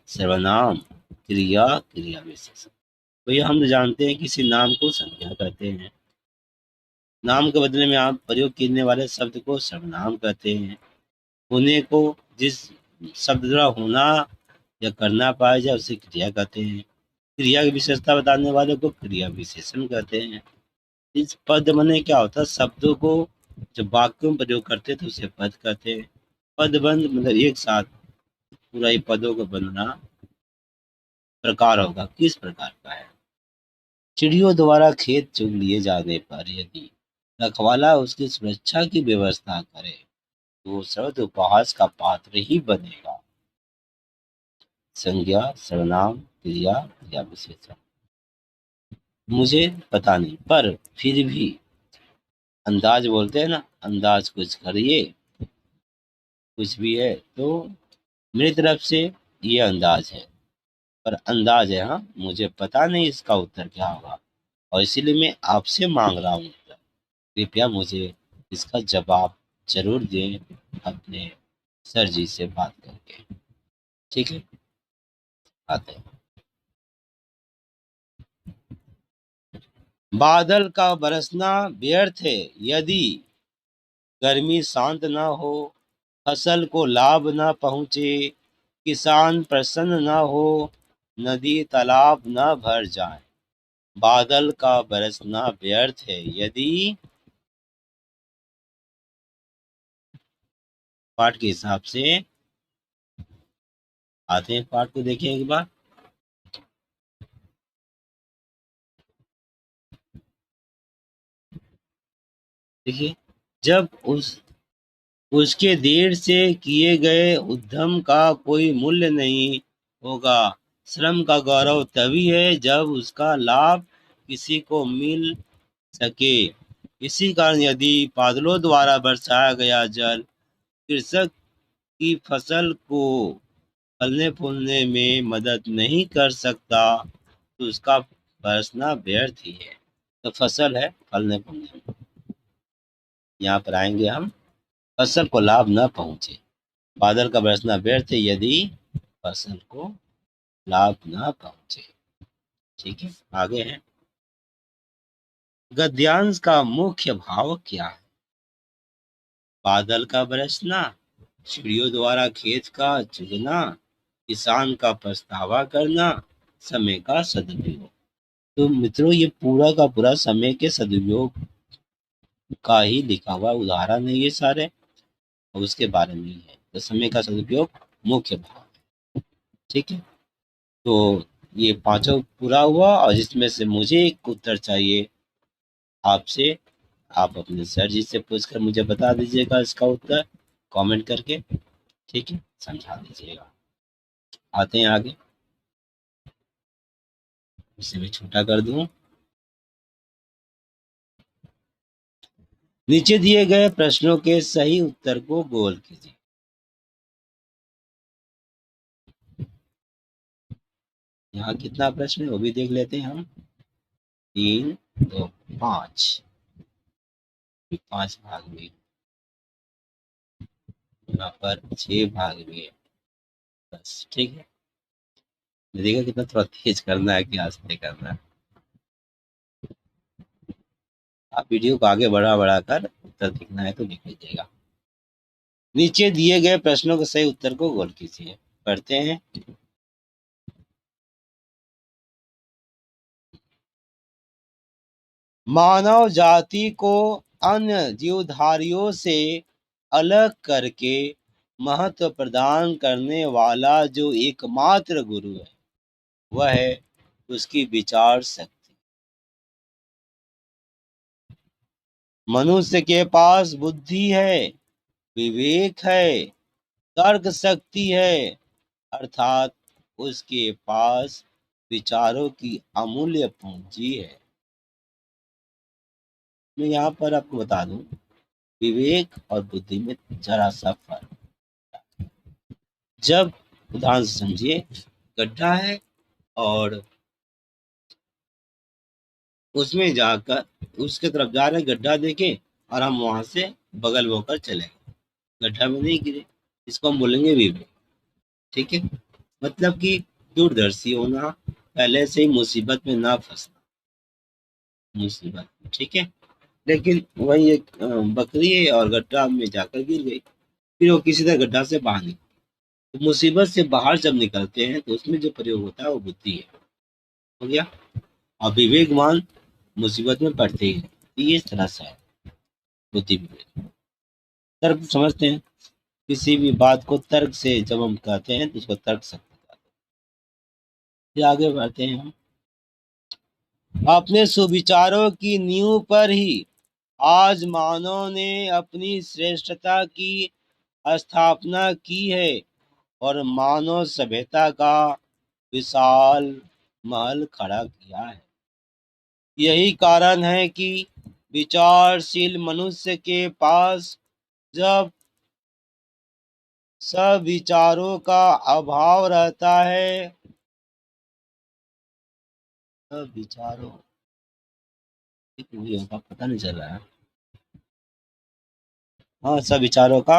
सर्वनाम, क्रिया, क्रिया विशेषण। तो ये हम जानते हैं किसी नाम को संज्ञा कहते हैं। नाम के बदले में आप प्रयोग करने वाले शब्द को सर्वनाम कहते हैं। होने को जिस शब्द द्वारा होना या करना पाया जाए उसे क्रिया कहते हैं। क्रिया की विशेषता बताने वाले को क्रिया विशेषण कहते हैं। इस पद बने क्या होता है, शब्दों को जब वाक्यों में प्रयोग करते हैं तो उसे पद कहते हैं। पदबंध मतलब एक साथ पूरा ही पदों का बनना प्रकार होगा, किस प्रकार का है? चिड़ियों द्वारा खेत चुग लिए जाने पर यदि रखवाला उसकी सुरक्षा की व्यवस्था करे तो शब्द उपहास का पात्र ही बनेगा। संज्ञा, सर्वनाम, क्रिया, क्रिया विशेषण। मुझे पता नहीं, पर फिर भी अंदाज बोलते हैं ना, अंदाज कुछ करिए, कुछ भी है तो मेरी तरफ से ये अंदाज है, पर अंदाज है। हाँ, मुझे पता नहीं इसका उत्तर क्या होगा और इसीलिए मैं आपसे मांग रहा हूँ उत्तर। कृपया मुझे इसका जवाब जरूर दें अपने सर जी से बात करके। ठीक है, आते हैं। बादल का बरसना व्यर्थ है यदि गर्मी शांत न हो, फसल को लाभ न पहुंचे, किसान प्रसन्न न हो, नदी तालाब न भर जाए। बादल का बरसना व्यर्थ है यदि, पाठ के हिसाब से आते हैं, पाठ को देखें एक बार। देखिए, जब उसके देर से किए गए उद्यम का कोई मूल्य नहीं होगा। श्रम का गौरव तभी है जब उसका लाभ किसी को मिल सके। इसी कारण यदि बादलों द्वारा बरसाया गया जल कृषक की फसल को फलने फूलने में मदद नहीं कर सकता तो उसका बरसना व्यर्थ ही है। तो फसल है फलने फूलने में, यहाँ पर आएंगे हम, फसल को लाभ न पहुंचे। बादल का बरसना व्यर्थ है यदि फसल को लाभ न पहुंचे। ठीक है, आगे है, गद्यांश का मुख्य भाव क्या है? बादल का बरसना, चिड़ियों द्वारा खेत का चुगना, किसान का पछतावा करना, समय का सदुपयोग। तो मित्रों, ये पूरा का पूरा समय के सदुपयोग का ही लिखा हुआ उदाहरण है ये सारे। और उसके बारे में ही है। तो समय का सदुपयोग मुख्य भाव, ठीक है। तो ये पांचों पूरा हुआ, और जिसमें से मुझे एक उत्तर चाहिए आपसे। आप अपने सर जी से पूछकर मुझे बता दीजिएगा इसका उत्तर कमेंट करके, ठीक है, समझा दीजिएगा। आते हैं आगे, इसे भी छोटा कर दूं। नीचे दिए गए प्रश्नों के सही उत्तर को गोल कीजिए। यहाँ कितना प्रश्न है वो भी देख लेते हैं हम। 3 2 5, 5 भाग में, यहाँ पर 6 भाग में, बस, ठीक है। देखिएगा कितना थोड़ा तेज करना है कि आस्ते करना है। आप वीडियो को आगे बढ़ा कर उत्तर लिखना है तो लिख लीजिएगा। नीचे दिए गए प्रश्नों के सही उत्तर को गोल कीजिए। पढ़ते हैं। मानव जाति को अन्य जीवधारियों से अलग करके महत्व प्रदान करने वाला जो एकमात्र गुरु है, वह है उसकी विचार शक्ति। मनुष्य के पास बुद्धि है, विवेक है, तर्क शक्ति है, अर्थात उसके पास विचारों की अमूल्य पूंजी है। मैं यहाँ पर आपको बता दूं, विवेक और बुद्धि में जरा सा फर्क। जब उदाहरण से समझिए, गड्ढा है और उसमें जाकर उसके तरफ जा रहे, गड्ढा देखे और हम वहां से बगल होकर चले गए, गड्ढा में नहीं गिरे, इसको हम बोलेंगे विवेक, ठीक है। मतलब कि दूरदर्शी होना, पहले से ही मुसीबत में ना फंसना, मुसीबत, ठीक है। लेकिन वही एक बकरी है और गड्ढा में जाकर गिर गई, फिर वो किसी तरह गड्ढा से बाहर निकली। तो मुसीबत से बाहर जब निकलते हैं तो उसमें जो प्रयोग होता है वो बुद्धि है, हो गया। और विवेकवान मुसीबत में पड़ते ही नहीं, तो ये इस तरह से है बुद्धि विवेक। तर्क समझते हैं, किसी भी बात को तर्क से जब हम कहते हैं तो उसको तर्क शक्ति कहते हैं। फिर आगे बढ़ते हैं हम। अपने सुविचारों की नींव पर ही आज मानव ने अपनी श्रेष्ठता की स्थापना की है और मानव सभ्यता का विशाल महल खड़ा किया है। यही कारण है कि विचारशील मनुष्य के पास जब सब विचारों का अभाव रहता है, सब विचारों, होगा पता नहीं चल रहा है, हाँ, सब विचारों का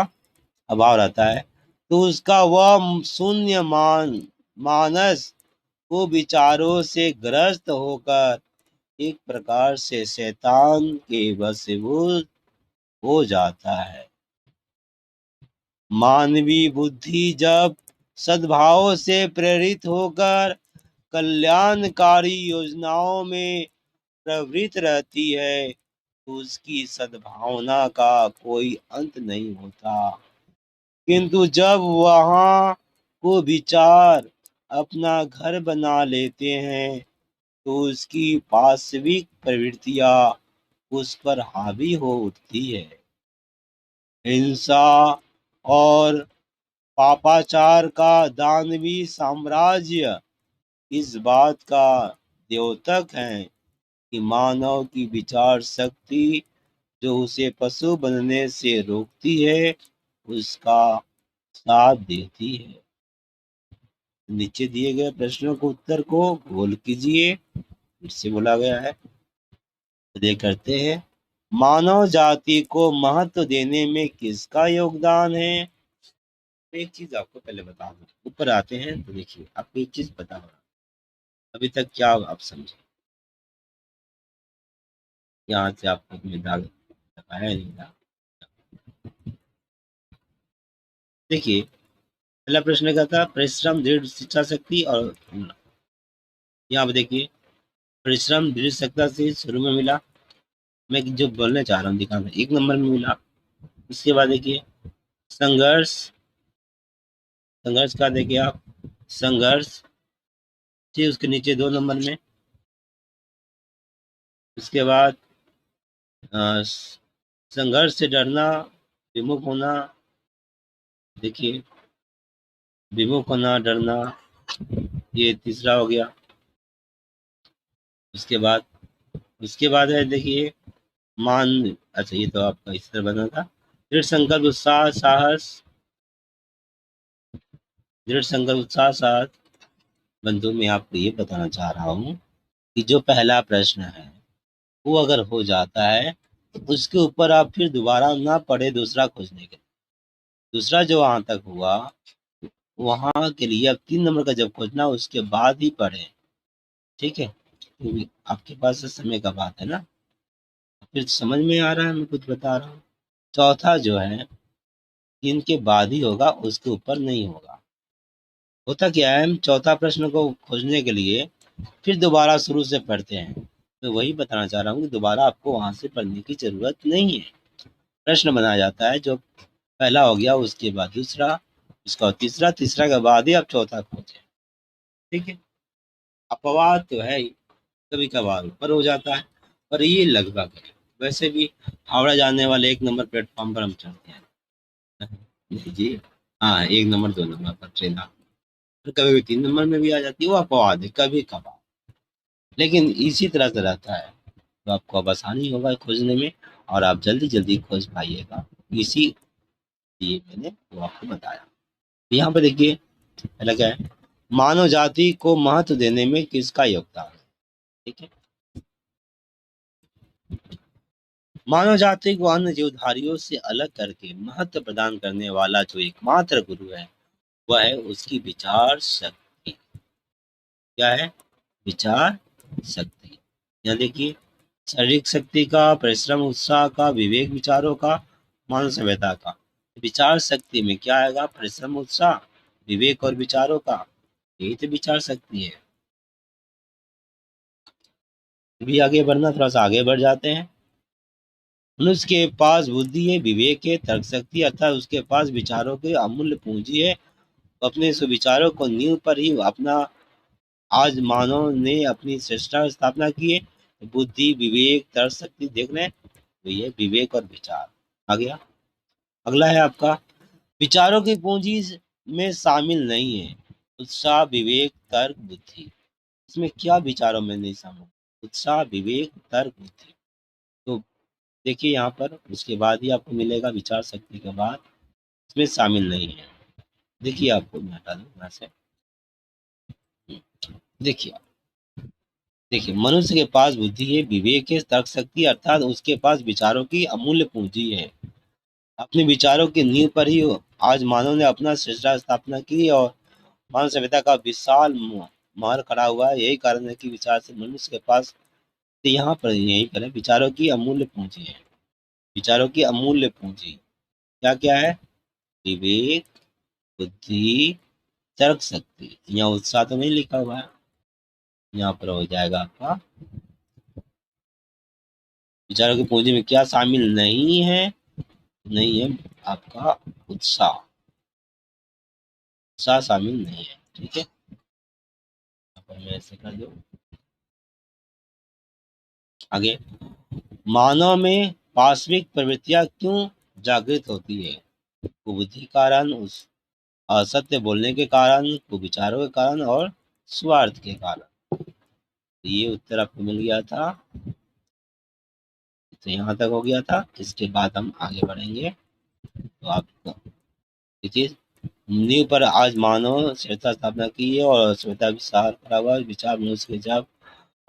अभाव रहता है, तो उसका वह शून्य मानस को विचारों से ग्रस्त होकर एक प्रकार से शैतान के वशीभूत हो जाता है। मानवीय बुद्धि जब सद्भाव से प्रेरित होकर कल्याणकारी योजनाओं में प्रवृत्त रहती है तो उसकी सद्भावना का कोई अंत नहीं होता। किंतु जब वहाँ को विचार अपना घर बना लेते हैं तो उसकी पाशविक प्रवृत्तियां उस पर हावी हो उठती है। हिंसा और पापाचार का दानवी साम्राज्य इस बात का द्योतक है कि मानव की विचार शक्ति जो उसे पशु बनने से रोकती है, उसका साथ देती है। नीचे दिए गए प्रश्नों को उत्तर को गोल कीजिए, फिर से बोला गया है, देख करते हैं। मानव जाति को महत्व देने में किसका योगदान है? एक चीज आपको पहले बता दूं, ऊपर आते हैं तो देखिए आपको एक चीज पता होगा, अभी तक क्या आप समझे, यहाँ से आपको अपने दाग लगाया नहीं था। देखिए, पहला प्रश्न क्या था, परिश्रम, दृढ़ शिक्षा शक्ति और यहाँ पे देखिए, परिश्रम दृढ़ शिक्षा से शुरू में मिला, मैं जो बोलने चाह रहा हूँ दिखाना, एक नंबर में मिला। उसके बाद देखिए, संघर्ष, संघर्ष का देखिए आप, संघर्ष, ठीक, उसके नीचे 2 नंबर में। उसके बाद संघर्ष से डरना, विमुख होना, देखिए विमुख होना, डरना, ये तीसरा हो गया। उसके बाद है देखिए मान, अच्छा ये तो आपका इस तरह बना था। दृढ़ संकल्प, उत्साह, साहस, दृढ़ संकल्प, उत्साह, साहस। बंधु मैं आपको ये बताना चाह रहा हूँ कि जो पहला प्रश्न है वो अगर हो जाता है तो उसके ऊपर आप फिर दोबारा ना पढ़े दूसरा खोजने के लिए। दूसरा जो वहां तक हुआ वहां के लिए अब 3 नंबर का जब खोजना उसके बाद ही पढ़े, ठीक है, क्योंकि आपके पास समय का बात है ना। फिर समझ में आ रहा है मैं कुछ बता रहा हूँ। चौथा जो है इनके बाद ही होगा, उसके ऊपर नहीं होगा। होता क्या है, हम चौथा प्रश्न को खोजने के लिए फिर दोबारा शुरू से पढ़ते हैं। मैं वही बताना चाह रहा हूँ कि दोबारा आपको वहां से पढ़ने की जरूरत नहीं है। प्रश्न बनाया जाता है, जो पहला हो गया उसके बाद दूसरा, उसका बाद तीसरा, तीसरा के बाद ही आप चौथा खोजें, ठीक है। अपवाद तो है ही, कभी कभार ऊपर हो जाता है, पर ये लगभग है। वैसे भी हावड़ा जाने वाले 1 नंबर प्लेटफॉर्म पर हम चढ़ते हैं। नहीं जी, हाँ 1 नंबर 2 नंबर पर ट्रेन और कभी भी 3 नंबर में भी आ जाती है, वो अपवाद है कभी कभार, लेकिन इसी तरह से रहता है। तो आपको अब आसानी होगा खोजने में और आप जल्दी जल्दी खोज पाइएगा, इसी लिए मैंने वो आपको बताया। यहाँ पर देखिए पहला क्या है, मानव जाति को महत्व देने में किसका योगदान है, ठीक है। मानव जाति को अन्य जीवधारियों से अलग करके महत्व प्रदान करने वाला जो एकमात्र गुरु है वह है उसकी विचार शक्ति। क्या है, विचार शक्ति। यहाँ देखिए शारीरिक शक्ति का, परिश्रम, उत्साह का, विवेक, विचारों का, मानव सभ्यता का। विचार शक्ति में क्या आएगा, परिश्रम, उत्साह, विवेक और विचारों का, यही तो विचार शक्ति है। भी आगे बढ़ना, थोड़ा सा आगे बढ़ जाते हैं। मनुष्य के पास बुद्धि है, विवेक है, तर्क शक्ति, अर्थात उसके पास विचारों की अमूल्य पूंजी है। अपने सुविचारों को नींव पर ही अपना आज मानव ने अपनी श्रेष्ठता स्थापना की है। बुद्धि, विवेक, तर्क शक्ति देख रहे हैं, तो ये विवेक और विचार आ गया। अगला है आपका विचारों की पूंजी में शामिल नहीं है उत्साह, विवेक, तर्क, बुद्धि। इसमें क्या विचारों में नहीं शामिल, उत्साह, विवेक, तर्क, बुद्धि। तो देखिए यहाँ पर उसके बाद ही आपको मिलेगा विचार शक्ति के बाद, इसमें शामिल नहीं है। देखिए आपको मैं हटा दूं यहाँ से। देखिए, देखिए मनुष्य के पास बुद्धि है, विवेक है, तर्क शक्ति, अर्थात उसके पास विचारों की अमूल्य पूंजी है। अपने विचारों की नींव पर ही आज मानव ने अपना श्रेष्ठता स्थापना की और मानव सभ्यता का विशाल महल खड़ा हुआ है। यही कारण है कि विचार से मनुष्य के पास, तो यहाँ पर यही पर है, विचारों की अमूल्य पूंजी है। विचारों की अमूल्य पूंजी क्या क्या है, विवेक, बुद्धि, तर्क शक्ति। यहाँ उत्साह तो नहीं लिखा हुआ है, यहाँ पर हो जाएगा आपका विचारों की पूंजी में क्या शामिल नहीं है, नहीं है आपका उत्साह, उत्साह शामिल नहीं है, ठीक है। यहाँ पर मैं ऐसे कर दूं आगे। मानव में पाश्विक प्रवृत्तियां क्यों जागृत होती है, कुबुद्धि कारण, उस असत्य बोलने के कारण, कुविचारों के कारण और स्वार्थ के कारण। ये उत्तर आपको मिल गया था, तो यहाँ तक हो गया था। इसके बाद हम आगे बढ़ेंगे। तो आपको ये चीज नींव पर आज मानव श्वेता स्थापना की है और श्वेता विचार करा हुआ है, विचार मनुष्य के जब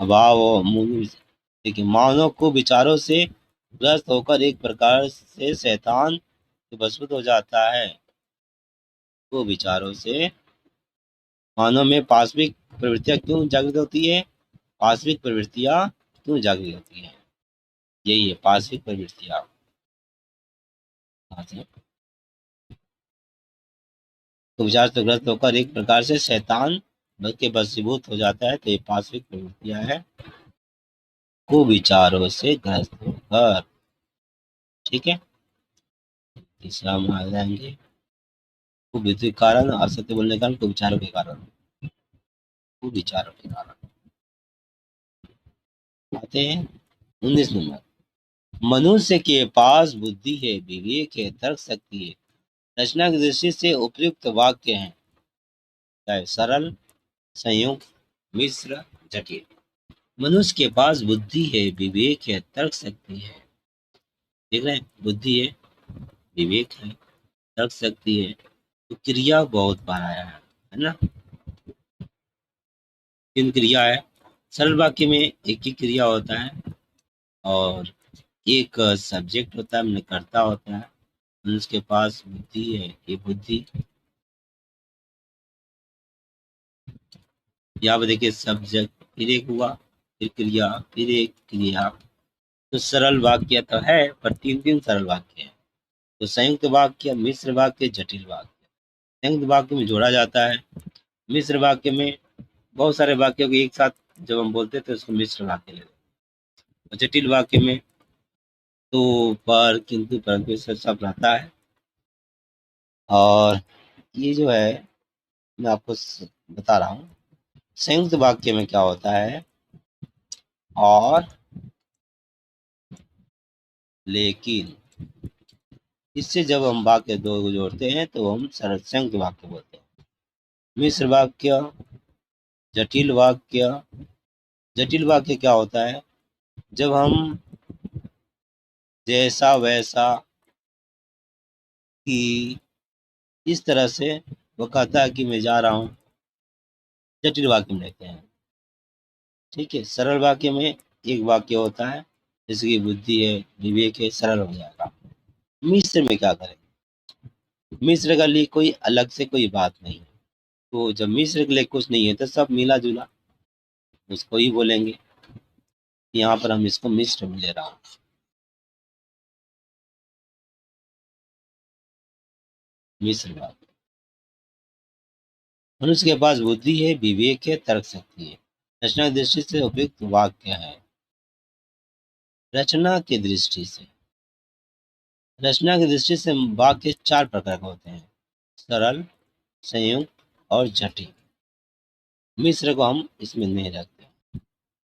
अभाव और मूल। देखिए मानव को विचारों से ग्रस्त होकर एक प्रकार से शैतान वशभूत हो जाता है। वो विचारों से मानव में पाश्विक प्रवृत्तियां क्यों जागृत होती है, पाश्विक प्रवृत्तियां क्यों जागृत होती है, यही है पाश्विक प्रवृत्तियां। तो विचार से ग्रस्त होकर एक प्रकार से शैतान के वशीभूत हो जाता है, तो ये पाश्विक प्रवृत्तियां है को विचारों से ग्रस्त होकर, ठीक है। तीसरा हम आ जाएंगे कुविधि के कारण, असत्य बोलने के कारण, कुविचारों के कारण। कुविचारों के कारण आते हैं 19 नंबर। मनुष्य के पास बुद्धि है, विवेक है, तर्क शक्ति है। रचना की दृष्टि से उपयुक्त वाक्य हैं, चाहे सरल, संयुक्त, मिश्र, जटिल। मनुष्य के पास बुद्धि है, विवेक है, तर्क शक्ति है। देख रहे हैं, बुद्धि है, विवेक है, तर्क शक्ति है। तो क्रिया बहुत बार आया है ना। तीन क्रिया है। सरल वाक्य में एक ही क्रिया होता है और एक सब्जेक्ट होता है, मतलब कर्ता होता है। मनुष्य के पास बुद्धि है, ये बुद्धि। यहाँ पर देखिए सब्जेक्ट, फिर एक हुआ, फिर क्रिया, फिर एक क्रिया। तो सरल वाक्य तो है, पर तीन तीन सरल वाक्य है। तो संयुक्त वाक्य, मिश्र वाक्य, जटिल वाक्य। संयुक्त वाक्य में जोड़ा जाता है। मिश्र वाक्य में बहुत सारे वाक्यों को एक साथ जब हम बोलते हैं तो उसको मिश्र वाक्य लेते हैं। और जटिल वाक्य में तो, पर, किंतु, परंतु सब रहता है। और ये जो है मैं आपको बता रहा हूँ, संयुक्त वाक्य में क्या होता है, और, लेकिन। इससे जब हम वाक्य दो को जोड़ते हैं तो हम सरल संयुक्त वाक्य बोलते हैं। मिश्र वाक्य, जटिल वाक्य। जटिल वाक्य क्या होता है, जब हम जैसा वैसा कि, इस तरह से वो कहता है कि मैं जा रहा हूँ, जटिल वाक्य में लेते हैं। ठीक है, सरल वाक्य में एक वाक्य होता है, जैसे कि बुद्धि है, विवेक है, सरल हो जाएगा। मिश्र में क्या करें, मिश्र के लिए कोई अलग से कोई बात नहीं है। तो जब मिश्र के लिए कुछ नहीं है तो सब मिला जुला, उसको ही बोलेंगे। यहाँ पर हम इसको मिश्र में ले रहा हूँ। मिश्र वाक्य। मनुष्य के पास बुद्धि है, विवेक है, तर्क शक्ति है। रचना की दृष्टि से उपयुक्त वाक्य है। रचना की दृष्टि से, रचना की दृष्टि से वाक्य चार प्रकार के होते हैं, सरल, संयुक्त और जटिल। मिश्र को हम इसमें नहीं रखते,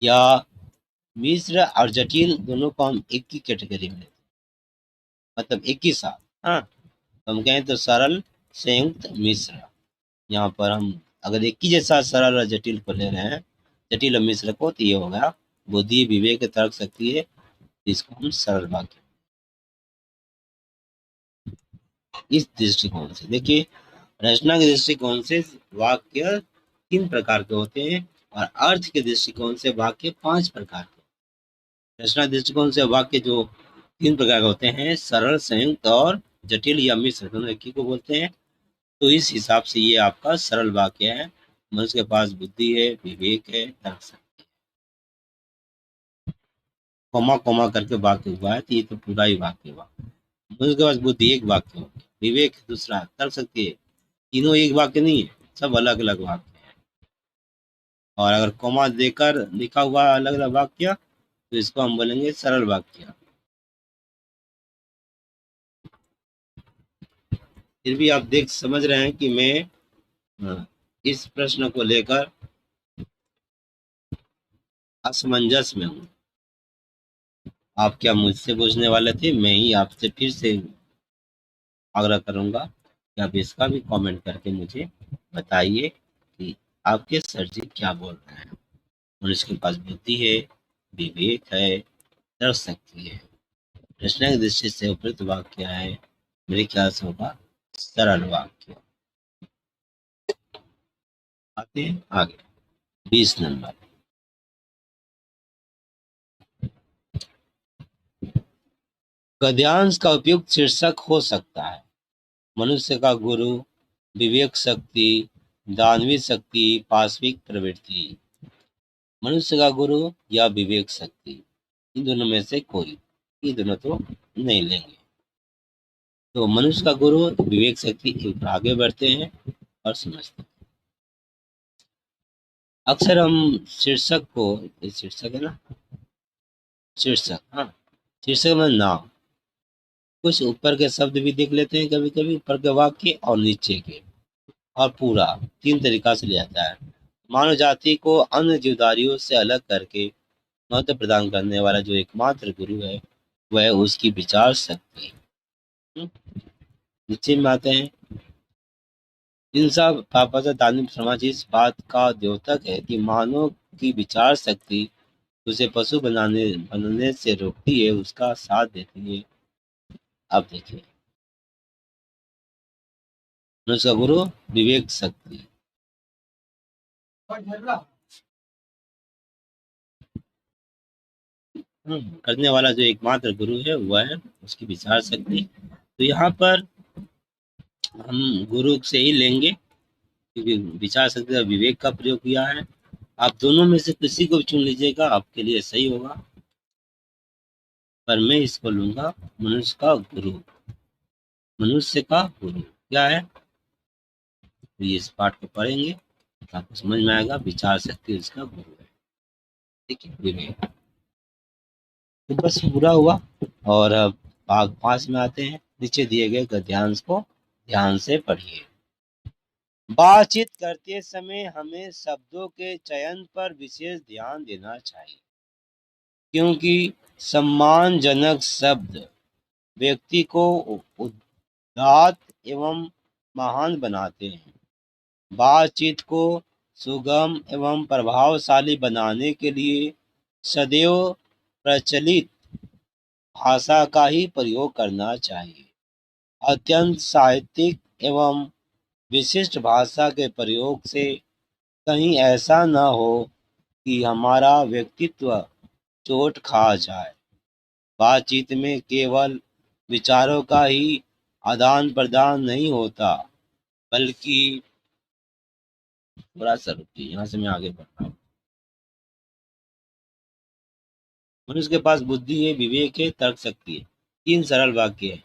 या मिश्र और जटिल दोनों को हम एक ही कैटेगरी में लेते हैं, मतलब एक ही साथ। हाँ, तो हम कहें तो सरल, संयुक्त, मिश्र। यहाँ पर हम अगर एक ही जैसा सरल और जटिल को ले रहे हैं, जटिल और मिश्र को, तो ये होगा बुद्धि, विवेक, तर्क शक्ति है, इसको हम सरल वाक्य। इस दृष्टिकोण से देखिए, रचना के दृष्टिकोण से वाक्य तीन प्रकार के होते हैं, और अर्थ के दृष्टिकोण से वाक्य पांच प्रकार के। रचना दृष्टिकोण से वाक्य जो तीन प्रकार के होते हैं, सरल, संयुक्त और जटिल या मिश्र, दोनों एक ही को बोलते हैं। तो इस हिसाब से ये आपका सरल वाक्य है। मनुष्य के पास बुद्धि है, विवेक है, तर्क शक्ति है। कोमा कोमा करके वाक्य हुआ है, तो ये तो पूरा ही वाक्य हुआ। मनुष्य के पास बुद्धि एक वाक्य हो, विवेक दूसरा, तर्क शक्ति है, तीनों एक वाक्य नहीं है, सब अलग अलग वाक्य है। और अगर कोमा देकर लिखा हुआ अलग अलग वाक्य, तो इसको हम बोलेंगे सरल वाक्य। फिर भी आप देख समझ रहे हैं कि मैं इस प्रश्न को लेकर असमंजस में हूँ। आप क्या मुझसे पूछने वाले थे, मैं ही आपसे फिर से आग्रह करूंगा कि आप इसका भी कमेंट करके मुझे बताइए कि आपके सर जी क्या बोल रहे हैं। मनुष्य के पास बुद्धि है, विवेक है, तर्क शक्ति है। रचना की दृष्टि से उपयुक्त वाक्य क्या है, मेरे ख्याल से होगा सरल वाक्य। आते हैं आगे 20 नंबर। गद्यांश का उपयुक्त शीर्षक हो सकता है मनुष्य का गुरु, विवेक शक्ति, दानवी शक्ति, पाशविक प्रवृत्ति। मनुष्य का गुरु या विवेक शक्ति, इन दोनों में से कोई। ये दोनों तो नहीं लेंगे। तो मनुष्य का गुरु, विवेक शक्ति, एक आगे बढ़ते हैं और समझते हैं। अक्सर हम शीर्षक को, ये शीर्षक है ना, शीर्षक, हाँ, शीर्षक में नाम, कुछ ऊपर के शब्द भी देख लेते हैं, कभी कभी ऊपर के वाक्य और नीचे के, और पूरा, तीन तरीका से लिया जाता है। मानव जाति को अन्य जीवधारियों से अलग करके महत्व प्रदान करने वाला जो एकमात्र गुरु है वह उसकी विचार शक्ति। हम्म, नीचे में आते हैं। इंसाफ पापा दानी समाज इस बात का द्योतक है कि मानव की विचार शक्ति उसे पशु बनने से रोकती है, उसका साथ देती है। अब देखिए, उसका गुरु विवेक शक्ति। करने वाला जो एकमात्र गुरु है वह है उसकी विचार शक्ति। तो यहाँ पर हम गुरु से ही लेंगे, क्योंकि विचार शक्ति और विवेक का प्रयोग किया है। आप दोनों में से किसी को भी चुन लीजिएगा, आपके लिए सही होगा, पर मैं इसको लूंगा मनुष्य का गुरु। मनुष्य का गुरु क्या है, तो ये इस पाठ को पढ़ेंगे तो आपको समझ में आएगा। विचार शक्ति उसका गुरु है, ठीक है, विवेक। तो बस पूरा हुआ। और अब भाग 5 में आते हैं। नीचे दिए गए गद्यांश को ध्यान से पढ़िए। बातचीत करते समय हमें शब्दों के चयन पर विशेष ध्यान देना चाहिए, क्योंकि सम्मानजनक शब्द व्यक्ति को उदात्त एवं महान बनाते हैं। बातचीत को सुगम एवं प्रभावशाली बनाने के लिए सदैव प्रचलित भाषा का ही प्रयोग करना चाहिए। अत्यंत साहित्यिक एवं विशिष्ट भाषा के प्रयोग से कहीं ऐसा न हो कि हमारा व्यक्तित्व चोट खा जाए। बातचीत में केवल विचारों का ही आदान प्रदान नहीं होता, बल्कि थोड़ा सा रुकिए, यहाँ से मैं आगे बढ़ता हूँ। मनुष्य के पास बुद्धि है, विवेक है, तर्क शक्ति है। तीन सरल वाक्य है।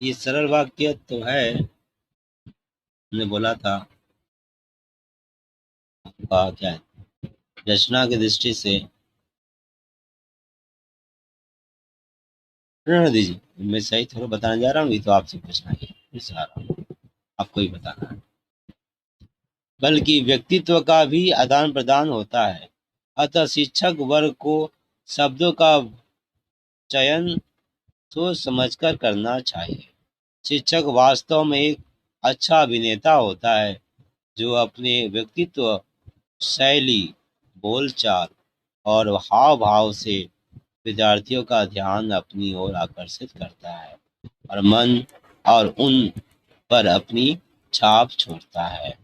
ये सरल वाक्य तो है, हमने बोला था आपका क्या है, रचना की दृष्टि से। रहने दीजिए, मैं सही थोड़ा बताने जा रहा हूँ, ये तो आपसे पूछना है, फिर से आ रहा हूँ, आपको ही बताना है। बल्कि व्यक्तित्व का भी आदान प्रदान होता है। अतः शिक्षक वर्ग को शब्दों का चयन सोच समझकर करना चाहिए। शिक्षक वास्तव में एक अच्छा अभिनेता होता है, जो अपने व्यक्तित्व, शैली, बोलचाल और हाव भाव से विद्यार्थियों का ध्यान अपनी ओर आकर्षित करता है और मन और उन पर अपनी छाप छोड़ता है।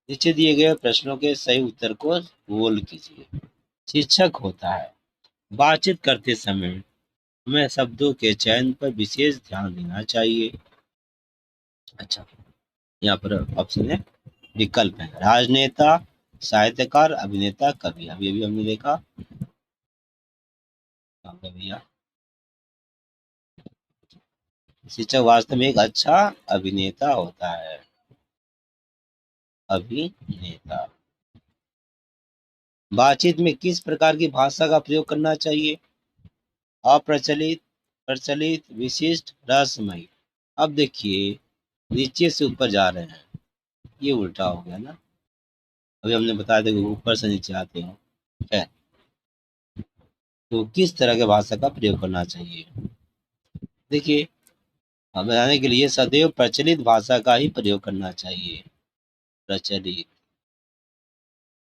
नीचे दिए गए प्रश्नों के सही उत्तर को गोल कीजिए। शिक्षक होता है। बातचीत करते समय हमें शब्दों के चयन पर विशेष ध्यान देना चाहिए। अच्छा, यहाँ पर ऑप्शन है, विकल्प है, राजनेता, साहित्यकार, अभिनेता, कवि। अभी अभी हमने देखा भैया, शिक्षक वास्तव में एक अच्छा अभिनेता होता है। अभिनेता। बातचीत में किस प्रकार की भाषा का प्रयोग करना चाहिए? अप्रचलित, प्रचलित, विशिष्ट, रहस्यमयी। अब देखिए, नीचे से ऊपर जा रहे हैं, ये उल्टा हो गया ना। अभी हमने बताया था कि ऊपर से नीचे आते हैं, है तो किस तरह के भाषा का प्रयोग करना चाहिए? देखिए, हमें बताने के लिए सदैव प्रचलित भाषा का ही प्रयोग करना चाहिए। प्रचलित,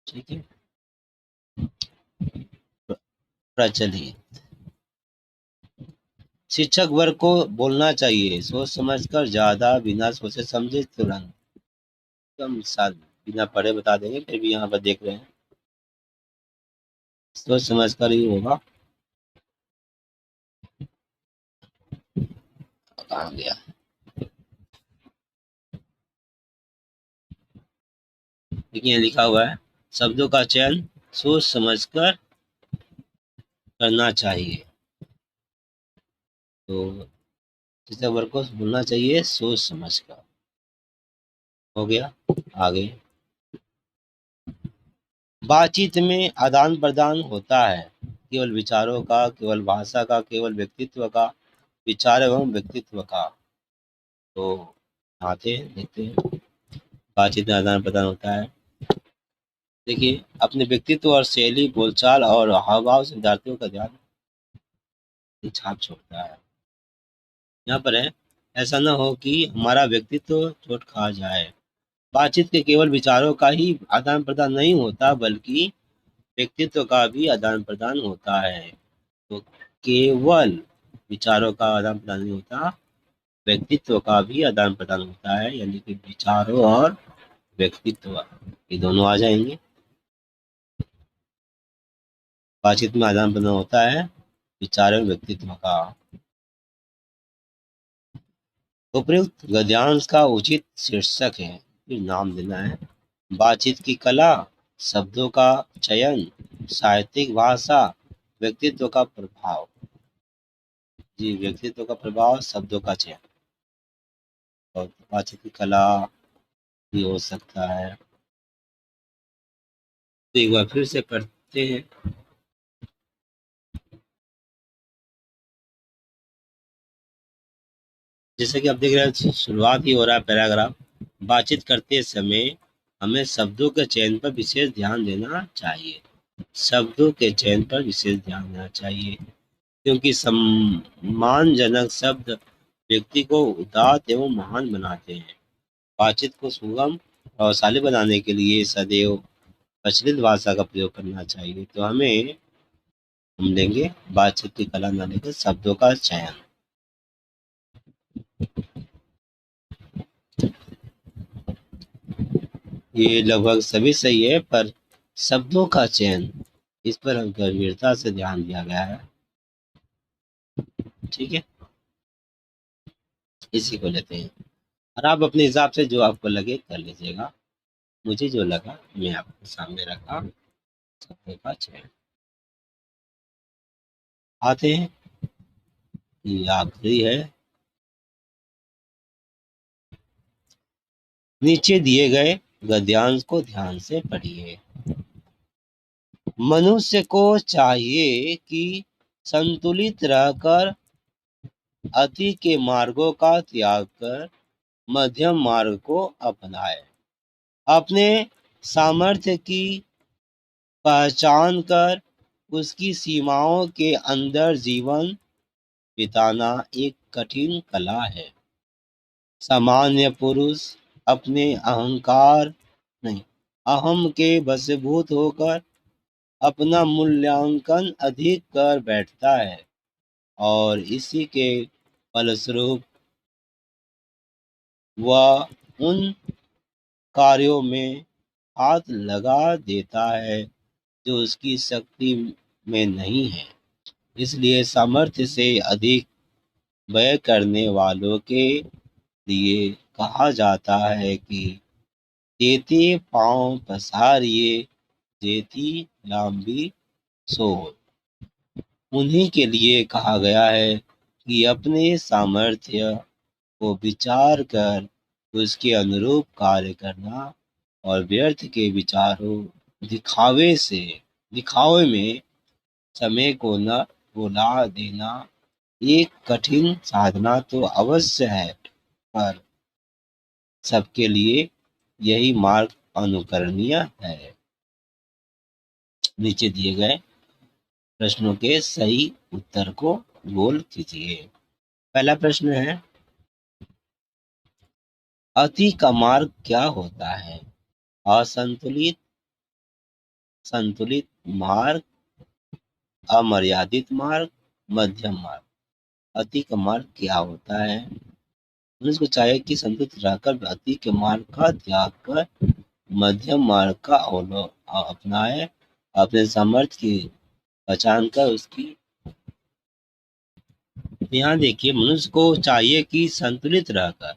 ठीक है, प्रचलित। शिक्षक वर्ग को बोलना चाहिए सोच समझकर, ज्यादा, बिना सोचे समझे, तुरंत, एकदम साथ, बिना पढ़े बता देंगे, फिर भी यहाँ पर देख रहे हैं, सोच समझकर ही होगा। कहाँ गया? देखिए, यहाँ लिखा हुआ है, शब्दों का चयन सोच समझकर करना चाहिए। तो शिक्षक वर्ग को बोलना चाहिए सोच समझकर। हो गया, आगे। बातचीत में आदान प्रदान होता है, केवल विचारों का, केवल भाषा का, केवल व्यक्तित्व का, विचार एवं व्यक्तित्व का। तो आते हैं, देखते हैं। बातचीत में आदान प्रदान होता है। देखिए, अपने व्यक्तित्व और शैली, बोलचाल और हाव भाव से विद्यार्थियों का ध्यान छाप छोड़ता है। यहाँ पर है, ऐसा न हो कि हमारा व्यक्तित्व चोट खा जाए। बातचीत के केवल विचारों का ही आदान प्रदान नहीं होता, बल्कि व्यक्तित्व का भी आदान प्रदान होता है। तो केवल विचारों का आदान प्रदान नहीं होता, व्यक्तित्व का भी आदान प्रदान होता है, यानी कि विचारों और व्यक्तित्व ये दोनों आ जाएंगे। बातचीत में आदान प्रदान होता है विचारों और व्यक्तित्व का। उपयुक्त गद्यांश का उचित शीर्षक है, फिर नाम देना है। बातचीत की कला, शब्दों का चयन, साहित्यिक भाषा, व्यक्तित्व का प्रभाव। जी, व्यक्तित्व का प्रभाव, शब्दों का चयन और बातचीत की कला भी हो सकता है। तो एक बार फिर से पढ़ते हैं। जैसे कि आप देख रहे हैं, शुरुआत ही हो रहा है पैराग्राफ। बातचीत करते समय हमें शब्दों के चयन पर विशेष ध्यान देना चाहिए। शब्दों के चयन पर विशेष ध्यान देना चाहिए, क्योंकि सम्मानजनक शब्द व्यक्ति को उदात्त एवं महान बनाते हैं। बातचीत को सुगम और प्रभावशाली बनाने के लिए सदैव प्रचलित भाषा का प्रयोग करना चाहिए। तो हम लेंगे बातचीत की कला न लेकर शब्दों का चयन। ये लगभग सभी सही है, पर शब्दों का चयन, इस पर गंभीरता से ध्यान दिया गया है। ठीक है, इसी को लेते हैं और आप अपने हिसाब से जो आपको लगे कर लीजिएगा। मुझे जो लगा मैं आपके सामने रखा, शब्दों का चयन। आते हैं, ये आखिरी है। नीचे दिए गए गद्यांश को ध्यान से पढ़िए। मनुष्य को चाहिए कि संतुलित रहकर अति के मार्गों का त्याग कर मध्यम मार्ग को अपनाए। अपने सामर्थ्य की पहचान कर उसकी सीमाओं के अंदर जीवन बिताना एक कठिन कला है। सामान्य पुरुष अपने अहंकार नहीं, अहम के वशीभूत होकर अपना मूल्यांकन अधिक कर बैठता है और इसी के फलस्वरूप वह उन कार्यों में हाथ लगा देता है जो उसकी शक्ति में नहीं है। इसलिए सामर्थ्य से अधिक व्यय करने वालों के लिए कहा जाता है कि जेती पांव पसारिए, जेती लांबी सोल। उन्हीं के लिए कहा गया है कि अपने सामर्थ्य को विचार कर उसके अनुरूप कार्य करना और व्यर्थ के विचारों दिखावे में समय को न भुला देना एक कठिन साधना तो अवश्य है, पर सबके लिए यही मार्ग अनुकरणीय है। नीचे दिए गए प्रश्नों के सही उत्तर को गोल कीजिए। पहला प्रश्न है, अति का मार्ग क्या होता है? असंतुलित, संतुलित मार्ग, अमर्यादित मार्ग, मध्यम मार्ग। अति का मार्ग क्या होता है? मनुष्य को चाहिए कि संतुलित रहकर अति के मार्ग का त्याग कर मध्यम मार्ग का अपनाए, अपने सामर्थ्य की पहचान कर उसकी। यहाँ देखिए, मनुष्य को चाहिए कि संतुलित रहकर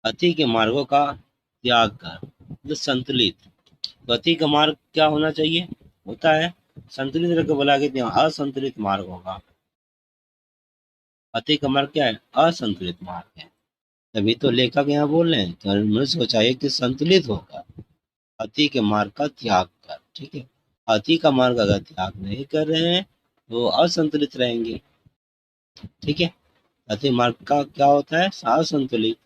अति के मार्गों का त्याग कर, तो संतुलित। तो अति का मार्ग क्या होना चाहिए? होता है संतुलित रहकर, बोला कि असंतुलित मार्ग होगा। अति का मार्ग क्या है? असंतुलित मार्ग है। तभी तो लेखक यहाँ बोल रहे हैं कि मनुष्य को चाहिए कि संतुलित होगा। अति के मार्ग का त्याग कर। ठीक है, अति का मार्ग अगर त्याग नहीं कर रहे हैं तो असंतुलित रहेंगे। ठीक है, अति मार्ग का क्या होता है? असंतुलित।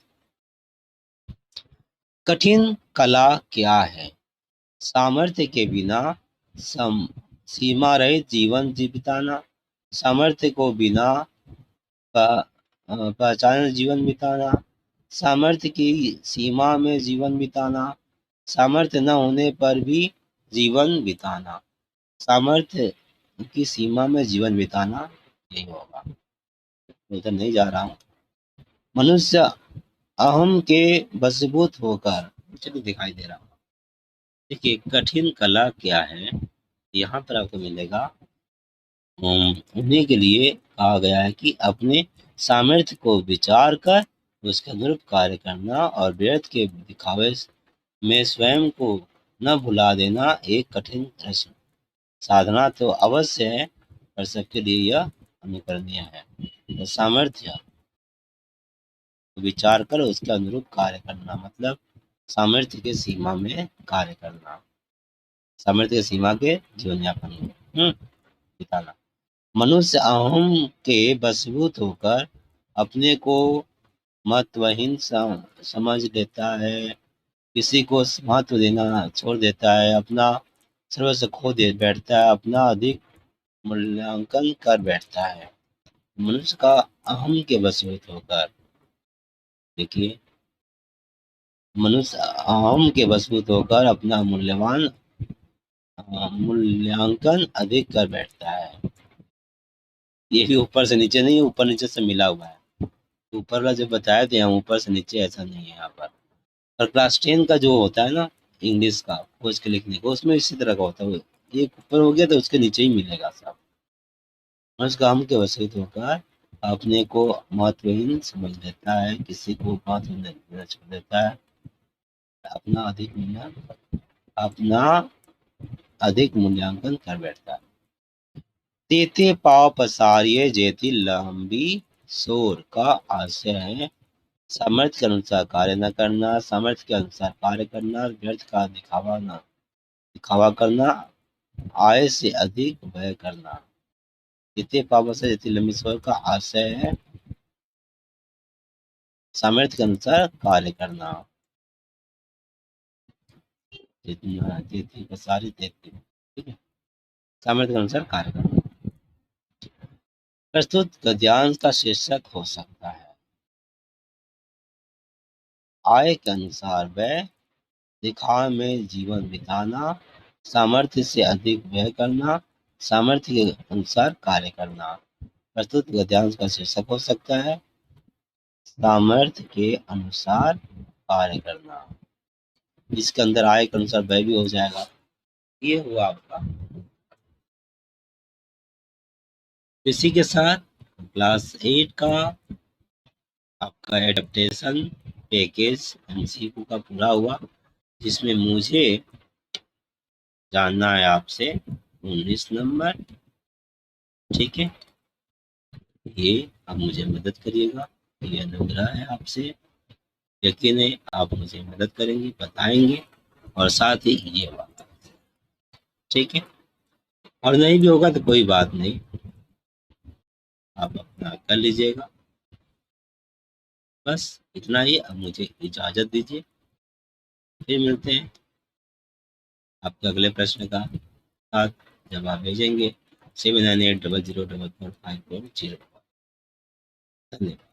कठिन कला क्या है? सामर्थ्य के बिना सम सीमा रहित जीवन बिताना, सामर्थ्य को बिना पहचान जीवन बिताना, सामर्थ्य की सीमा में जीवन बिताना, सामर्थ्य न होने पर भी जीवन बिताना। सामर्थ्य की सीमा में जीवन बिताना यही होगा। उधर नहीं जा रहा हूँ। मनुष्य अहम के वशीभूत होकर, चलिए दिखाई दे रहा हूँ। देखिए कठिन कला क्या है, यहाँ पर आपको मिलेगा। उन्हीं के लिए कहा गया है कि अपने सामर्थ्य को विचार कर उसके अनुरूप कार्य करना और व्यर्थ के दिखावे में स्वयं को न भुला देना एक कठिन प्रश्न। साधना तो अवश्य है पर सबके लिए यह अनुकरणीय है। तो सामर्थ्य विचार कर उसके अनुरूप कार्य करना मतलब सामर्थ्य के सीमा में कार्य करना, सामर्थ्य के सीमा के जीवन यापन में बिताना। मनुष्य अहम के वशीभूत होकर अपने को महत्वहीन समझ लेता है, किसी को महत्व देना छोड़ देता है, अपना सर्वस्व खो दे बैठता है, अपना अधिक मूल्यांकन कर बैठता है। मनुष्य का अहम के वशीभूत होकर, देखिए मनुष्य अहम के वशीभूत होकर अपना मूल्यांकन अधिक कर बैठता है। ये भी ऊपर से नीचे नहीं, ऊपर नीचे से मिला हुआ है। ऊपर वाला जो बताया थे यहाँ ऊपर से नीचे ऐसा नहीं है यहाँ पर। और क्लास 10 का जो होता है ना इंग्लिश का खोज के लिखने को, उसमें इसी तरह का होता है। एक ऊपर हो गया तो उसके नीचे ही मिलेगा सब। मनुष्य का हम के वशीभूत होकर अपने को महत्वहीन समझ लेता है, किसी को महत्व नहीं देना छोड़ देता है, अपना अधिक मूल्यांकन कर बैठता है। तेते पाव पसारिये जेती लंबी शोर का आशय है सामर्थ्य के अनुसार कार्य न करना, सामर्थ्य के अनुसार कार्य करना, व्यर्थ का दिखावा करना, आय से अधिक व्यय करना। तेते पाव से जेती लंबी शोर का आशय है सामर्थ्य के अनुसार कार्य करना। जितना तेती पसारी तेती, ठीक है, सामर्थ्य के अनुसार कार्य करना। प्रस्तुत गद्यांश का शीर्षक हो सकता है आय के अनुसार व्यय, दिखावे में जीवन बिताना, सामर्थ्य से अधिक व्यय करना, सामर्थ्य के अनुसार कार्य करना। प्रस्तुत गद्यांश का शीर्षक हो सकता है सामर्थ्य के अनुसार कार्य करना। इसके अंदर आय के अनुसार व्यय भी हो जाएगा। ये हुआ आपका। इसी के साथ क्लास 8 का आपका एडेप्टेशन पैकेज एमसीक्यू का पूरा हुआ, जिसमें मुझे जानना है आपसे 19 नंबर। ठीक है, ये आप मुझे मदद करिएगा, ये अनुग्रह है आपसे, यकीन है आप मुझे मदद करेंगे, बताएंगे और साथ ही ये बात। ठीक है, और नहीं भी होगा तो कोई बात नहीं, आप अपना कर लीजिएगा। बस इतना ही, अब मुझे इजाज़त दीजिए, फिर मिलते हैं आपके अगले प्रश्न का साथ जवाब भेजेंगे 7980044540। धन्यवाद।